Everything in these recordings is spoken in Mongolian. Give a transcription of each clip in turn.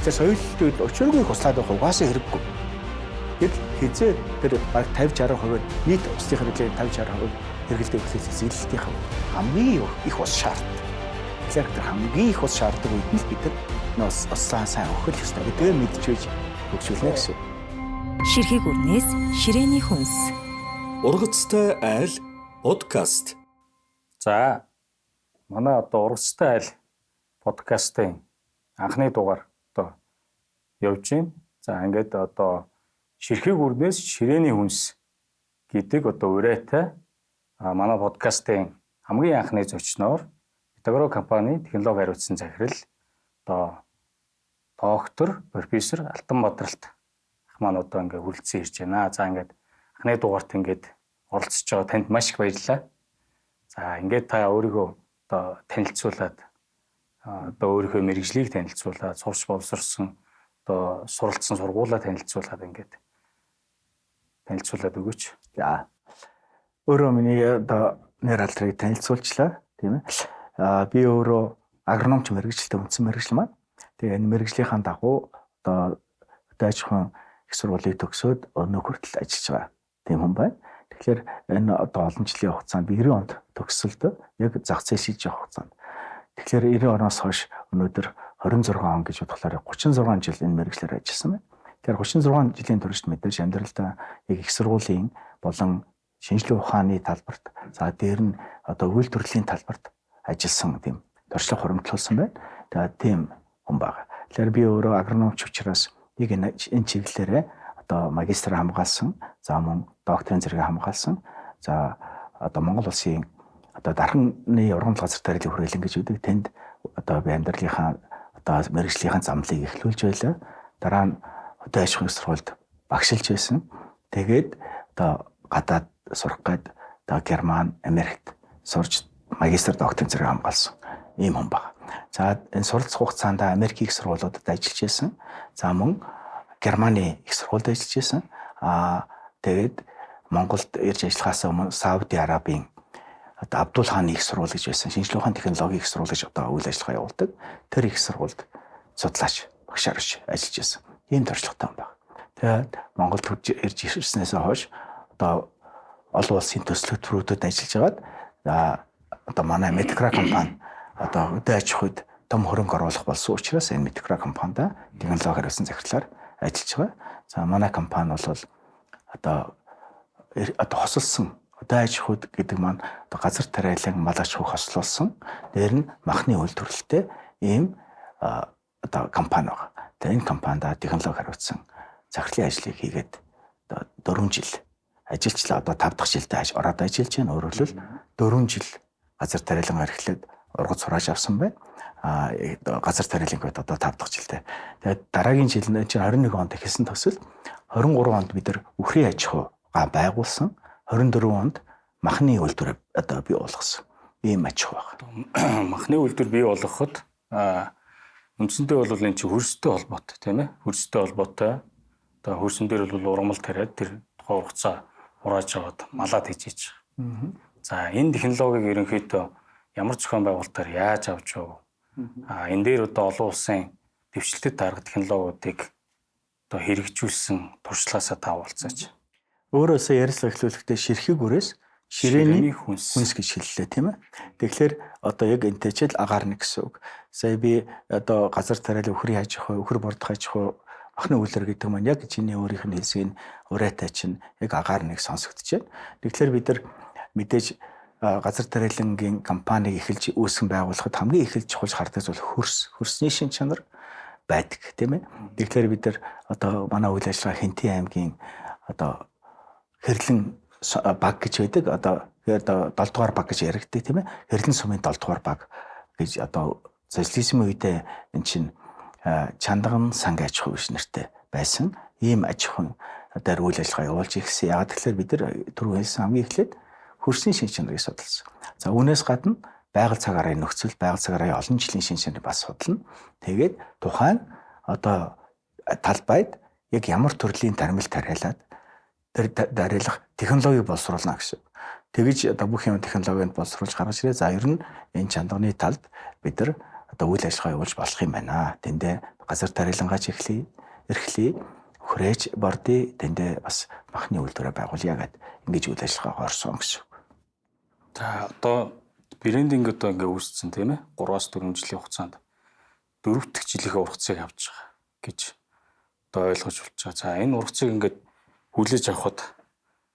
Тэгэхээр соёлын өчиргүй хуслаад угаасаа хэрэггүй. Гэвч хизээ тэр баг 50-60% нийт услын хэрэглээ 50-60% хэрэгэлдэг процессыг зэлэлтийн хамгийн их ус шаарддаг. Тэгэхээр тэр хамгийн их ус шаарддаг үед нь бид нар услаа сайн өхөх ёстой гэдгээ мэдчихэж хөгжүүлнэ гэсэн. Ширхэг үрнээс ширээний хүнс. Ургацтай айл подкаст. За манай одоо ургацтай айл подкастын анхны дугаар одоо явж байна. За ингээд одоо ширхэг үрнээс ширээний хүнс гэдэг одоо урайтай манай подкастын хамгийн анхны зочноор Питагоро компани технологи хариуцсан захирал одоо доктор профессор Алтан Бадралт ах маань одоо ингээд хүрэлцэн ирж байна. За ингээд анхны дугаарт ингээд оролцож байгаа танд маш их баярлалаа. За ингээд та өөрийгөө одоо танилцуулаад одоо өөрийнхөө мэргэжлийг танилцуулаад сурч боловсрсон одоо суралцсан сургуулаа танилцуулаад ингээд танилцуулаад өгөөч. За өөрөө миний одоо нэр алдрыг танилцуулчлаа тийм ээ. Би өөрөө агрономч мэргэжилтэй үндсэн мэргэжил маань. Тэгээ энэ мэргэжлийнхаа дагуу одоо аж ахуйн их сургуулийг төгсөөд өнөө хүртэл ажиллаж байгаа тийм хүн байна. Тэгэхээр энэ одоо олон жилийн хугацаанд би 90 онд төгсөлтөө яг зах зээл шийдэж явах хугацаанд. Тэгэхээр 90 оноос хойш өнөөдөр 26 он гэж бодглохоор 36 жил энэ мэргэжлэр ажилласан байна. Тэгэхээр 36 жилийн туршид мэдээж амьдралдаа яг их сургуулийн болон шинжлэх ухааны талбарт за дээр нь одоо үйлдвэрлэлийн талбарт ажилласан тийм туршлага хуримтлуулсан байна. Тэгээд тийм хүн байна. Тэгэхээр би өөрөө агрономч учраас яг энэ чиглэлээрээ одоо магистр хамгаалсан, за мөн докторийн зэрэг хамгаалсан. За одоо Монгол улсын одоо дарханы ургамал газар тариалан хүрээлэн гэж үүдэг. Тэнд одоо би амьдралынхаа одоо мэргэжлийнхэн замлыг эхлүүлж байлаа. Дараа нь одоо аж ахуйн сургуульд багшилж байсан. Тэгээд одоо гадаад сурах гээд одоо Герман, Америкт сурч магистр докторийн зэрэг хамгаалсан ийм хүн байна. За энэ суралцах хугацаанд Америкийн их сургуулиудад ажиллаж байсан. За мөн Германы их сургуульд ажиллаж байсан. Тэгээд Монголд ирж ажиллахаас өмнө Сауди Арабын одоо Абдул хааны их сургууль гэж байсан. Шинжлэх ухааны технологийн их сургууль гэж одоо үйл ажиллагаа явуулдаг. Тэр их сургуульд судлаач багшаар ажиллаж байсан. Ийм туршлагатай хүн байна. Тэгээд Монголд ирж ирснээс хойш одоо олон улсын төсөл хөтөлбөрүүдэд ажиллаж байгаад одоо манай Меткра компани одоо өдөө аж ахуйд том хөрөнгө оруулах болсон учраас энэ Меткра компанид технологи хариуцсан захирлаар ажиллаж байгаа. За манай компани бол одоо хосолсон одоо аж ахуйд гэдэг маань одоо газар тариалан мал аж ахуйг хослуулсан. Дээр нь махны үйлдвэрлэлтэй ийм одоо компани байна. Тэгээ энэ компанид технологи хариуцсан захирлын ажлыг хийгээд одоо 4 жил ажиллажлаа. Одоо 5 дахь жилдээ ороод ажиллаж байна. Өөрөөр хэлбэл 4 жил газар тариалан эрхлээд ургац сурааж авсан байна. Газар тариалан гээд одоо 5 дахь жилдээ. Тэгээд дараагийн жил нь 21 онд хийсэн төсөл 23 онд бид нар үхрийн аж ахуйгаа байгуулсан. 24 онд махны үйлдвэр одоо бий болгосон. Ийм аж ахуй байна. Махны үйлдвэр бий болгоход үндсэндээ бол энэ чинь хөрстэй холбоотой тийм ээ. Хөрстэй холбоотой. Одоо хөрсөн дээр бол ургамал тариад тэр тухайн хугацаа хурааж аваад малаад хийж байгаа. За энэ технологиг ерөнхийдөө ямар зохион байгуулалтаар яаж авч яв? Энэ дээр одоо олон улсын дэвшилтэд дарга технологиудыг одоо хэрэгжүүлсэн туршлагаасаа та уулзаач. Өөрөөсөө ярилцлага эхлүүлэхдээ ширхэг үрээс ширээний хүнс гэж хэллээ тийм ээ. Тэгэхээр одоо яг энтэй ч л агаарна гэсэн үг. Сая би одоо газар тариалан үхрийн аж ахуй, үхэр бордох аж ахуй, махны үйлдвэр гэдэг маань яг чиний өөрийнх нь хэлсгийн урайтай чинь яг агаарныг сонсогдож байна. Тэгэхээр бид нар мэдээж газар тариалангийн компаниг эхэлж үүсгэн байгуулахад хамгийн эхэлж чухалж хардаг зүйл хөрсний шин чанар байдаг тийм ээ. Тэгэхээр бид нар одоо манай үйл ажиллагаа Хэнтийн аймгийн одоо хэрлэн баг гэж байдаг. Одоо 7 дугаар баг гэж яригддаг тийм ээ. Хэрлэн сумын 7 дугаар баг гэж одоо социализмын үедээ эн чинь чандган санг аж ахуй гэж нэртэй байсан. Ийм аж ахуйн дээр үйл ажиллагаа явуулж ирсэн. Яг тэгэхээр бид нар түрүү хэлсэн хамгийн эхлээд хөрсний шин чанарыг судалсан. За үүнээс гадна байгаль цаг арааны нөхцөл, байгаль цаг арааны олон жилийн шин чанарыг бас судална. Тэгээд тухайн одоо талбайд яг ямар төрлийн тармил тариалаад тэр дарилах технологиг боловсруулна гэсэн. Тэгэж одоо бүх юм технологинд боловсруулж гаргаж ирээ. За ер нь энэ чандганы талд бид нар одоо үйл ажиллагаа явуулж болох юм байна. Тэндээ газар тариалангаач эрхлэе, хүрээж бордыг тэндээ бас махны үйлдвэрээ байгуулъя гэд ингэж үйл ажиллагаа орсон гэсэн. За одоо брендинг одоо ингээ үүссэн тийм ээ 3-4 жилийн хугацаанд 4 дахь жилийнхээ ургацыг авч байгаа гэж одоо ойлгож болж байгаа. За энэ ургацыг ингээд хүлээж авахд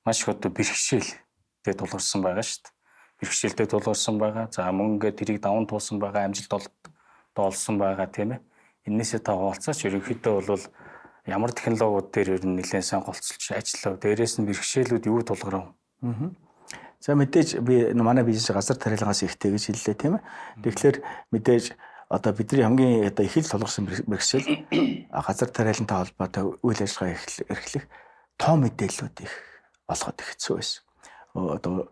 маш их одоо бэрхшээлтэй тулгарсан байгаа шүү дээ. Бэрхшээлтэй тулгарсан байгаа. За мөн ингээд тэрийг даван туулсан байгаа, амжилт олсон байгаа тийм ээ. Энээсээ та хуваалцаач ерөнхийдөө бол ямар технологиуд дээр ер нь нэлээд сайн голцолж ажиллав. Дээрээс нь бэрхшээлүүд юу тулгарав? За мэдээж би манай бизнес газар тариалангаас ихтэй гэж хэллээ тийм ээ. Тэгэхээр мэдээж одоо бидний хамгийн одоо их л тулгарсан бэрхшээл газар тариалантай холбоотой үйл ажиллагаа эрхлэх тоо мэдээллүүд их олоход их хэцүү байсан. Одоо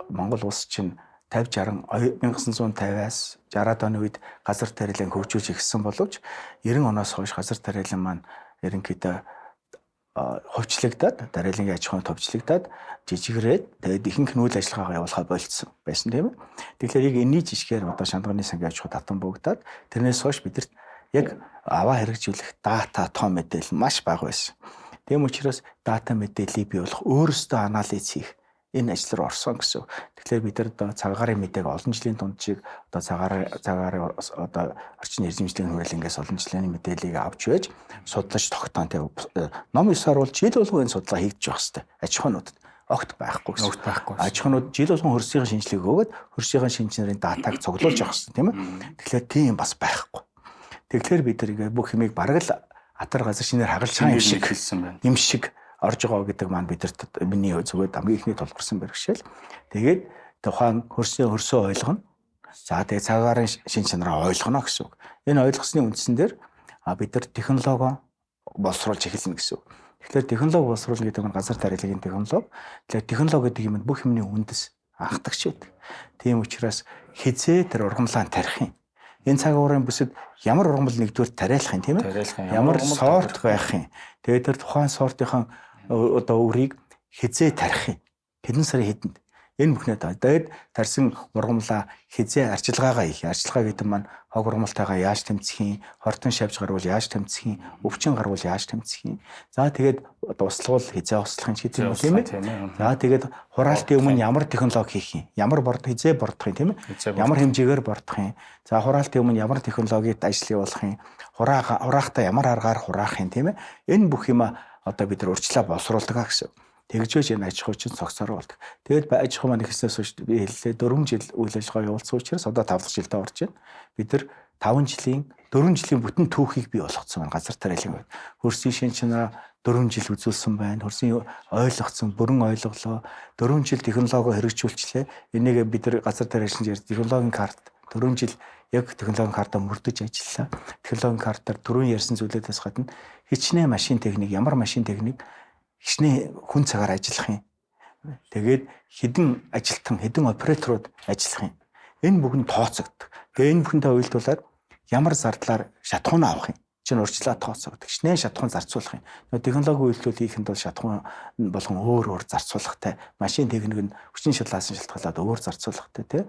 Монгол улс чинь 50 60 1950-аас 60-аад оны үед газар тариалан хөгжүүлж ирсэн боловч 90 оноос хойш газар тариалан маань ерөнхийдөө хувьчлагдаад дарааллын аж ахуйн товчлагдаад жижигрээд тэгээд ихэнх нь үйл ажиллагаагаа явуулахаа болцсон байсан тийм ээ. Тэгэхээр яг энэний жишгээр одоо шандганы сангийн аж ахуй татан бөгдөөд тэрнээс хойш бидэрт яг аваа хэрэгжүүлэх дата тоо мэдээлэл маш бага байсан. Тийм учраас дата мэдээллийг бий болох өөрөөсөө анализ хийх энэ ажил руу орсон гэсэн. Тэгэхээр бид нар одоо цагаарын мэдээг олон жилийн дундчийг одоо цагаар одоо орчин эрдэмтдийн хуралингээс олон жилийн мэдээллийг авч байж судлаж тогтоон тийм ном ёсоор бол жил болгон энэ судалгаа хийгдэж байх хэрэгтэй. Аж ахуйнуудад огт байхгүй гэсэн. Огт байхгүй. Аж ахуйнууд жил болгон хөрсийн шинжилгээг өгөөд хөрсийн шинжнэрийн датаг цуглуулж явах хэрэгтэй тийм ээ. Тэгэхээр тийм бас байхгүй. Тэгэхээр бид нар бүх юмыг бараг л атар газар шинээр хагалж байгаа юм шиг хэлсэн байна. Юм шиг орж байгаа гэдэг маань бидэрт миний зүгээр хамгийн ихний тулгарсан бэрхшээл. Тэгээд тухайн хөрсөө ойлгоно. За тэгээд цагаарын шин чанараа ойлгоно гэсэн үг. Энэ ойлгосны үндсэн дээр бид нар технологи боловсруулж эхэлнэ гэсэн үг. Тэгэхээр технологи боловсруулна гэдэг нь газар тариалгын технологи. Тэгэхээр технологи гэдэг юм бүх юмны үндэс анхдагч байдаг. Тийм учраас хизээ тэр ургамлаан тарих юм. Энэ цагаарын бүсэд ямар ургамал нэгдүгээр тариалах юм тийм ээ? Ямар сорт байх юм. Тэгээд тэр тухайн сортынхаа одоо үрийг хизээ тарих юм. Хэдэн сарын хэдэнд энэ бүхнээ тэгээд тарьсан ургамлаа хизээ арчилгаагаа хийх. Арчилгаа гэдэг маань хог ургамалтайгаа яаж тэмцэх юм, хортон шавж гарвал яаж тэмцэх юм, өвчин гарвал яаж тэмцэх юм. За тэгээд услуул хизээ услах юм ч гэдэг юм тийм ээ. За тэгээд хураалтын өмнө ямар технологи хийх юм, ямар хизээ бордох юм тийм ээ. Ямар хэмжээгээр бордох юм. За хураалтын өмнө ямар технологид ажил явуулах юм, хураахтаа ямар аргаар хураах юм тийм ээ. Энэ бүх юм одоо бид нар урьдчилан боловсруулдаг гэсэн. Тэгжээж энэ аж ахуй чинь цогцоор болдог. Тэгээд аж ахуй маань ихснээс хойш би хэллээ 4 жил үйл ажиллагаа явуулсан учраас одоо 5 дахь жилдээ орж байна. Бид нар 4 жилийн бүтэн түүхийг бий болгоцсон байна. Газар тариалан үед. Хөрсийн шин чанараа 4 жил үзүүлсэн байна. Хөрсийн ойлгоцсон, бүрэн ойлголоо. 4 жил технологи хэрэгжүүлчлээ. Энийг бид нар газар тариалан технологийн карт 4 жил яг технологийн картаа мөрдөж ажиллаа. Технологийн картаар түрүүн ярьсан зүйлээс гадна хичнээн машин техник, ямар машин техник хичнээн хүн цагаар ажиллах юм. Тэгээд хэдэн ажилтан, хэдэн операторууд ажиллах юм. Энэ бүхэн тооцогддог. Тэгээд энэ бүхэнтэй уялдуулаад ямар зардлаар шатхуун авах юм. Чинь урьдчилан тооцогддог. Хичнээн шатхуун зарцуулах юм. Технологи үйлдвэрлэл хийхэд бол шатхуун болгон өөр зарцуулахтай. Машин техник нь хүчин шалгаасан шалтгаалаад өөр зарцуулахтай тий.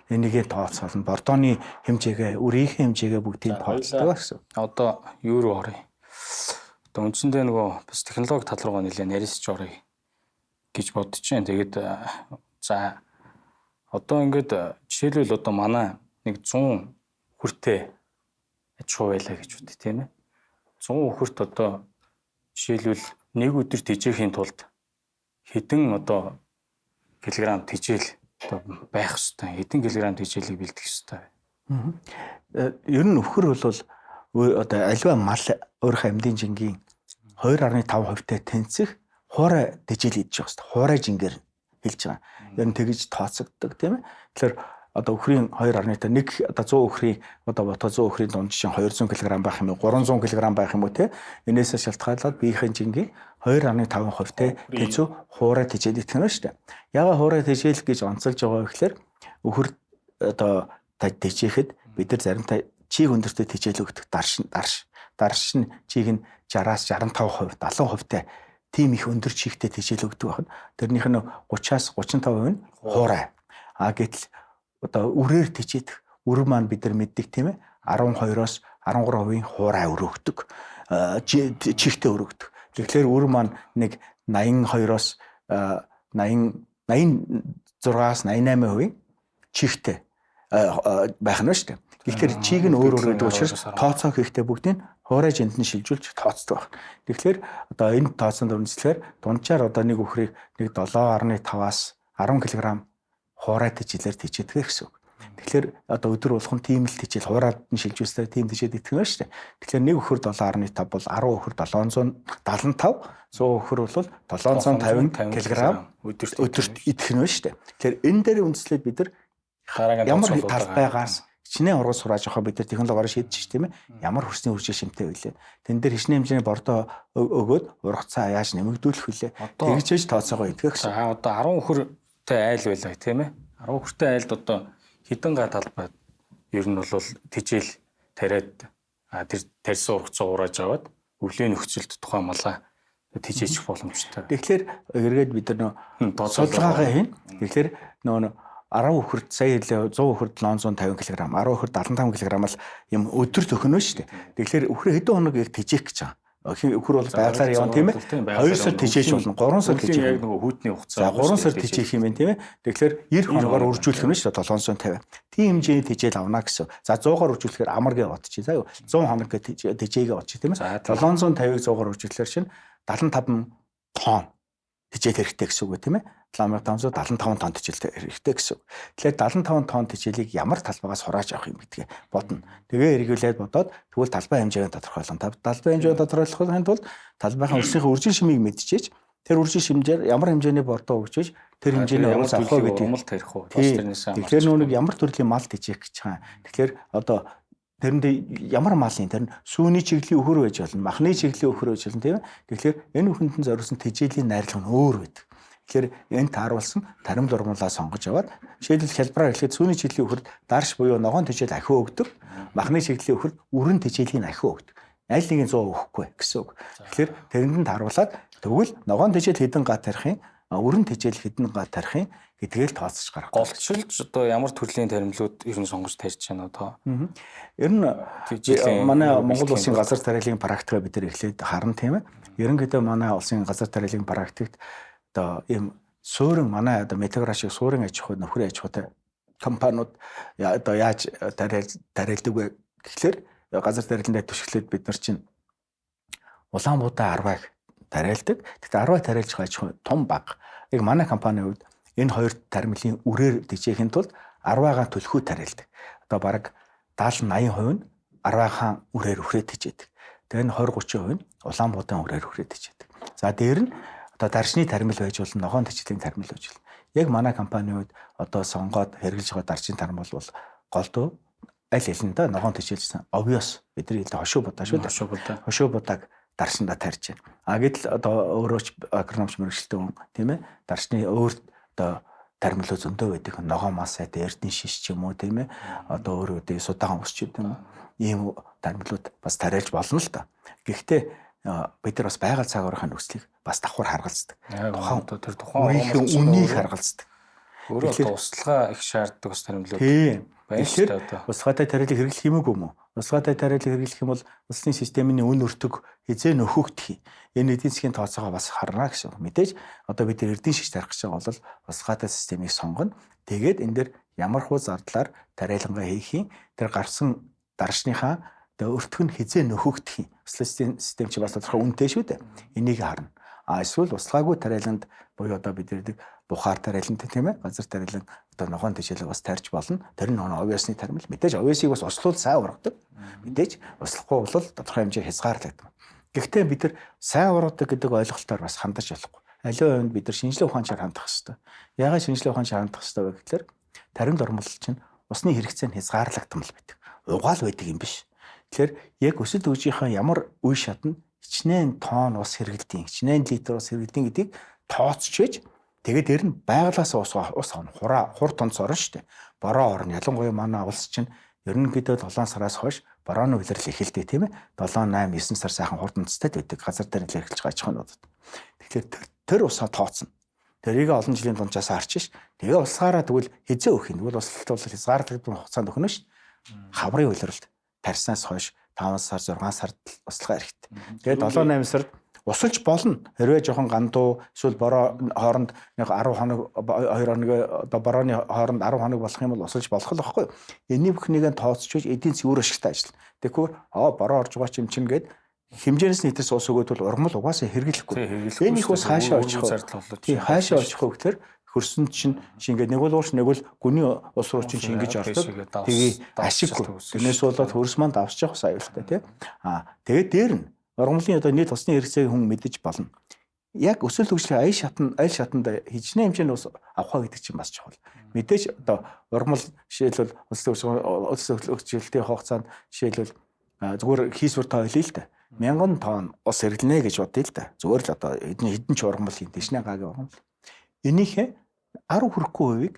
Энийгээ тооцоолно. Бордооны хэмжээгээ, үрийн хэмжээгээ бүгдийг тооцдог гэсэн. Одоо юу руу оръё? Одоо үндсэндээ нөгөө бас технологи тал руугаа нэлээд нарийсч оръё гэж бодож байна. Тэгээд за одоо ингээд жишээлбэл одоо манай нэг 100 хүртээ аж ахуй байлаа гэж үтэ тийм ээ. 100 хүрт одоо жишээлбэл нэг өдөр тэжээхийн тулд хэдэн одоо килограмм тэжээл одоо байх ёстой. Хэдэн килограмм тэжээлийг бэлдэх ёстой. Ер нь өвхөр бол одоо альва мал өөрийнхөө амьдын жингийн 2.5% тэнцэх хуурай тэжээл идэж байгаа ёстой. Хуурай жингээр хэлж байгаа. Ер нь тэгж тооцогддог тийм ээ. Тэгэхээр одоо өхрийн 2.1 одоо 100 өхрийн одоо бото 100 өхрийн дунд жишээ 200 кг байх юм уу 300 кг байх юм уу те энээсээ шалтгаалаад биеийн жингийн 2.5% тэнцүү хуурай тэжээл идэх нь шүү дээ. Яга хуурай тэжээл гэж онцолж байгаа гэхээр өхөр одоо тэжээхэд бид нар заримдаа чиг өндөртэй тэжээл өгдөг дарш нь чиг нь 60-аас 65%, 70% тийм их өндөр чигтэй тэжээл өгдөг байна. Тэрнийх нь 30-аас 35% нь хуурай. Гэтэл одоо үрээр тэжээдэх Үр маань бид нар мэддэг тийм ээ 12-оос 13% хуурай өрөөгдөг. Чихтэй өрөөгдөг. Тэгэхээр үр маань нэг 82-оос 86-аас 88% чихтэй байх нь шүү дээ. Тэгэхээр чийг нь өөр өөр гэдэг учраас тооцоо хийхдээ бүгдийг хуурай жинд нь шилжүүлж тооцдог байна. Тэгэхээр одоо энэ тооцоонд үндэслэхээр дунджаар одоо нэг үхрийг нэг 7.5-аас 10 кг хуурайтай жилээр тийчээдэг гэсэн үг. Тэгэхээр одоо өдөр болгон тийм л тийчээл хуурайд нь шилжүүлсээр тийм тийчээд идэх юм шүү дээ. Тэгэхээр нэг үхэр 7.5 бол 10 үхэр 775, 100 үхэр бол 750 кг өдөрт идэх нь шүү дээ. Тэгэхээр энэ дээр үндэслээд бид нар ямар талбайгаас хичнээн ургал сурааж авах бид нар технологиор шийдэж тийм ээ. Ямар хөрсний үржил шимтэй вэ? Тэн дээр хичнээн хэмжээний бордоо өгөөд ургацаа яаж нэмэгдүүлэх вүлээ. Тэгж чиж тооцоогоо идэх гэсэн. За одоо 10 үхэртэй айл байлаа тийм ээ. 10 үхэртэй айлд одоо хэдэн га талбайд ер нь бол тижэл тариад тэр тарьсан ургацаа урааж аваад өвлийн нөхцөлд тухайн малаа тижээчих боломжтой. Тэгэхээр эргээд бид нар судалгаагаа хийн. Тэгэхээр нөгөө 10 үхэрд сая хэлээ 100 үхэрд 750 кг, 10 үхэрд 75 кг л юм өдөрт өгнө шүү дээ. Тэгэхээр үхэр хэдэн хоног яг тижээх гэж байгаа. Үхэр бол байгалаар явна тийм ээ. 2 сар тижээж болно. 3 сар тижээх. Яг нөгөө хүүтний хугацаа. За 3 сар тижээх юм байна тийм ээ. Тэгэхээр 90 хоногоор үржүүлэх нь шүү дээ 750. Тийм хэмжээний тижээл авна гэсэн. За 100-аар үржүүлэхээр амаргээ бодчих. За 100 хоног тижээгээ бодчих тийм ээ. 750-ыг 100-аар үржүүлэхээр чинь 75 тонн тижээл хэрэгтэй гэсэн үг тийм ээ. 7575 тонн тижээл хэрэгтэй гэсэн үг. Тэгэхээр 75 тонн тижээлийг ямар талбайгаас хурааж авах юм гэдгээ бодно. Тэгээ эргүүлээд бодоод тэгвэл талбай хэмжээгээ тодорхойлно. Талбай хэмжээгээ тодорхойлохын тулд талбайхаа өрснийхээ үржил шимийг мэдчихээж тэр үржил шимжээр ямар хэмжээний бордоо өгчөөж тэр хэмжээний ургал авах гэдэг урмал тарих уу? Тэрнээс тэгэхээр нүг ямар төрлийн мал тижээх гэж байгаа. Тэгэхээр одоо тэрэнд ямар малын тэр нь сүүний чиглэлийн өхөр байж болно, махны чиглэлийн өхөр байж болно тийм ээ. Тэгэхээр энэ үхэндэн зориулсан тижээлийн найрлага нь өөр байдаг. Тэгэхээр энэ тааруулсан таримл урмлаа сонгож аваад жишээлбэл хялбараар хэлэхэд сүүний чиглэлийн өхөрт дарш буюу ногоон тижээл ахиу өгдөг, махны чиглэлийн өхөрт үрэн тижээлийн ахиу өгдөг. Аль нэгийг 100 өгөхгүй гэсэн үг. Тэгэхээр тэрэнд нь тааруулаад тэгвэл ногоон тижээл хэдэн га тарихын, үрэн тижээл хэдэн га тарихын гэдгээл тооцож гаргах. Голчилж одоо ямар төрлийн таримлууд ер нь сонгож тарьж байна одоо. Ер нь манай Монгол улсын газар тариаллын практикаа бид нар эхлээд харна тийм ээ. Ерөнхийдөө манай улсын газар тариаллын практикт одоо ийм суурин манай одоо Метагра шиг суурин аж ахуй нөхрийн аж ахуйтай компаниуд одоо яаж тариалдаг вэ гэхлээр газар тариаллын төшөглөд бид нар чинь Улаанбуудаа 10-ыг тариалдаг. Гэхдээ 10-ыг тариалж байгаа аж ахуй том баг. Яг манай компанийн хувьд энэ хоёр таримлын үрээр тижээхийн тулд 10-аагаа төлхөө тариалдаг. Одоо бараг 70-80% нь 10-аагаа үрээр өхрөө тижээдэг. Тэгээ энэ 20-30% нь Улаанбуудаа үрээр өхрөө тижээдэг. За дээр нь одоо даршны таримл байж болно, ногоон тижээлийн таримл байж болно. Яг манай компанийн үед одоо сонгоод хэрэгжилж байгаа даршны таримл бол голдуу аль хэлэндээ ногоон тижээлсэн obvious бидний хэлдэг хошуу будаа шүү дээ. Хошуу будааг даршнда тарьж байна. Гэтэл одоо өөрөөч агрономч мэргэжилтэн хүн тийм ээ даршны өөр одоо таримлуу зөндөө байдаг. Ногоон масаа эрдэнэ шиш ч юм уу тийм ээ одоо өөр үдээ судаан усч юм. Ийм таримлууд бас тариалж болно л да. Гэхдээ бид нар бас байгаль цагаарынхаа нөхцөлийг бас давхар харгалздаг. Тухайн үнийг харгалздаг. Өөрөө туслага их шаарддаг бас таримлууд байна шүү дээ одоо. Усгаатай тариаллыг хэрэглэх юм уу? Усгаатай тариаллыг хэрэглэх юм бол улсын системийн үн өртөг хизээ нөхөгдөх. Энэ эдийн засгийн тооцоогоо бас харна гэсэн. Мэдээж одоо бид эрдэнэ шиш тарих гэж байгаа бол усгаатай системийг сонгоно. Тэгээд энэ дээр ямар хуу зардлаар тариалангаа хийх юм. Тэр гарсан даршныхаа өртөг нь хизээ нөхөгдөх юм. Услын систем чи бас тодорхой үнэтэй шүү дээ. Энийг харна. Эсвэл услаагүй тариаланд буюу одоо бид нэг бухаар тариалантай тийм ээ газар тариалан одоо ногоон тижээлэг бас тарьж болно. Тэр нь obvious-ны таримл. Мэдээж obvious-ийг бас услуул сайн ургадаг. Мэдээж услахгүй бол тодорхой хэмжээ хязгаарлагдана. Гэхдээ бид нар сайн ургадаг гэдэг ойлголтоор бас хандаж болохгүй. Аливаа хувьд бид нар шинжилгээ ухаанчаар хандах хэрэгтэй. Яагаад шинжилгээ ухаанчаар хандах хэрэгтэй вэ гэхээр таримл урмал чинь усны хэрэгцээ нь хязгаарлагдсан байдаг. Угаал байдаг юм биш. Тэгэхээр яг өсөлт үеийнхаа ямар үе шатнд хичнээн тонн ус хэрэглэдэг, хичнээн литр ус хэрэглэдэг гэдгийг тооцчээж тэгээд дээр нь байгалаас ус хур тонц орно шүү дээ. Бороо орно. Ялангуяа манай улс чинь ерөнхийдөө 7 сараас хойш борооны улирал эхэлдэг тийм ээ. 7, 8, 9 сар сайхан хур тонцтой байдаг. Газар дээр л эхэлж байгаа ачхануудад. Тэгэхээр тэр усаа тооцно. Тэрийг олон жилийн тунчаас харчиж, тэгээ улсаараа тэгвэл хизээ өгөх юм. Тэгвэл улсалт бол хязгаарлагдсан хугацаанд өгнө шүү дээ. хаврын улиралд тарснаас хойш 5 сар 6 сард услага хэрэгтэй. Тэгээд 7-8 сард усалж болно. Хэрвээ жоохон гандуу эсвэл бороо хооронд нэг 10 хоног 2 хоног одоо борооны хооронд 10 хоног болох юм бол усалж болох л байхгүй. Энийн бүхнийг тооцож эдийн засгийн үр ашигтай ажил. Тэгэхээр бороо орж байгаа ч юм чинь гээд хэмжээнээс нийтээс ус өгөөд бол ургамал угаасаа хэрэглэхгүй. Энэ их ус хаашаа очих вэ? Тий, хаашаа очих вэ гэхээр хөрсөн чинь шингээд нэг бол ууш нэг бол гүний ус руу чинь шингэж ордог. Тэгээ ашиггүй. Тэрнээс болоод хөрс манд авч явах аюултай тий. Тэгээд дээр нь ургамлын одоо нийт усны хэрэгцээг хүн мэдэж болно. Яг өсөл хөгжлийн аль шатанд хичнээн хэмжээний ус авах гэдэг чинь бас чухал. Мэдээж одоо ургамал жишээлбэл өсөл хөгжлийн хугацаанд жишээлбэл зүгээр хийсвэр тоо хэлээ л дээ. 1000 тонн ус хэрэглэнэ гэж бодъё л да. Зүгээр л одоо хэдэн ч ургамал хийн дэшнэ гагийн ургамал. Энийхээ 10 хүрэхгүй хувийг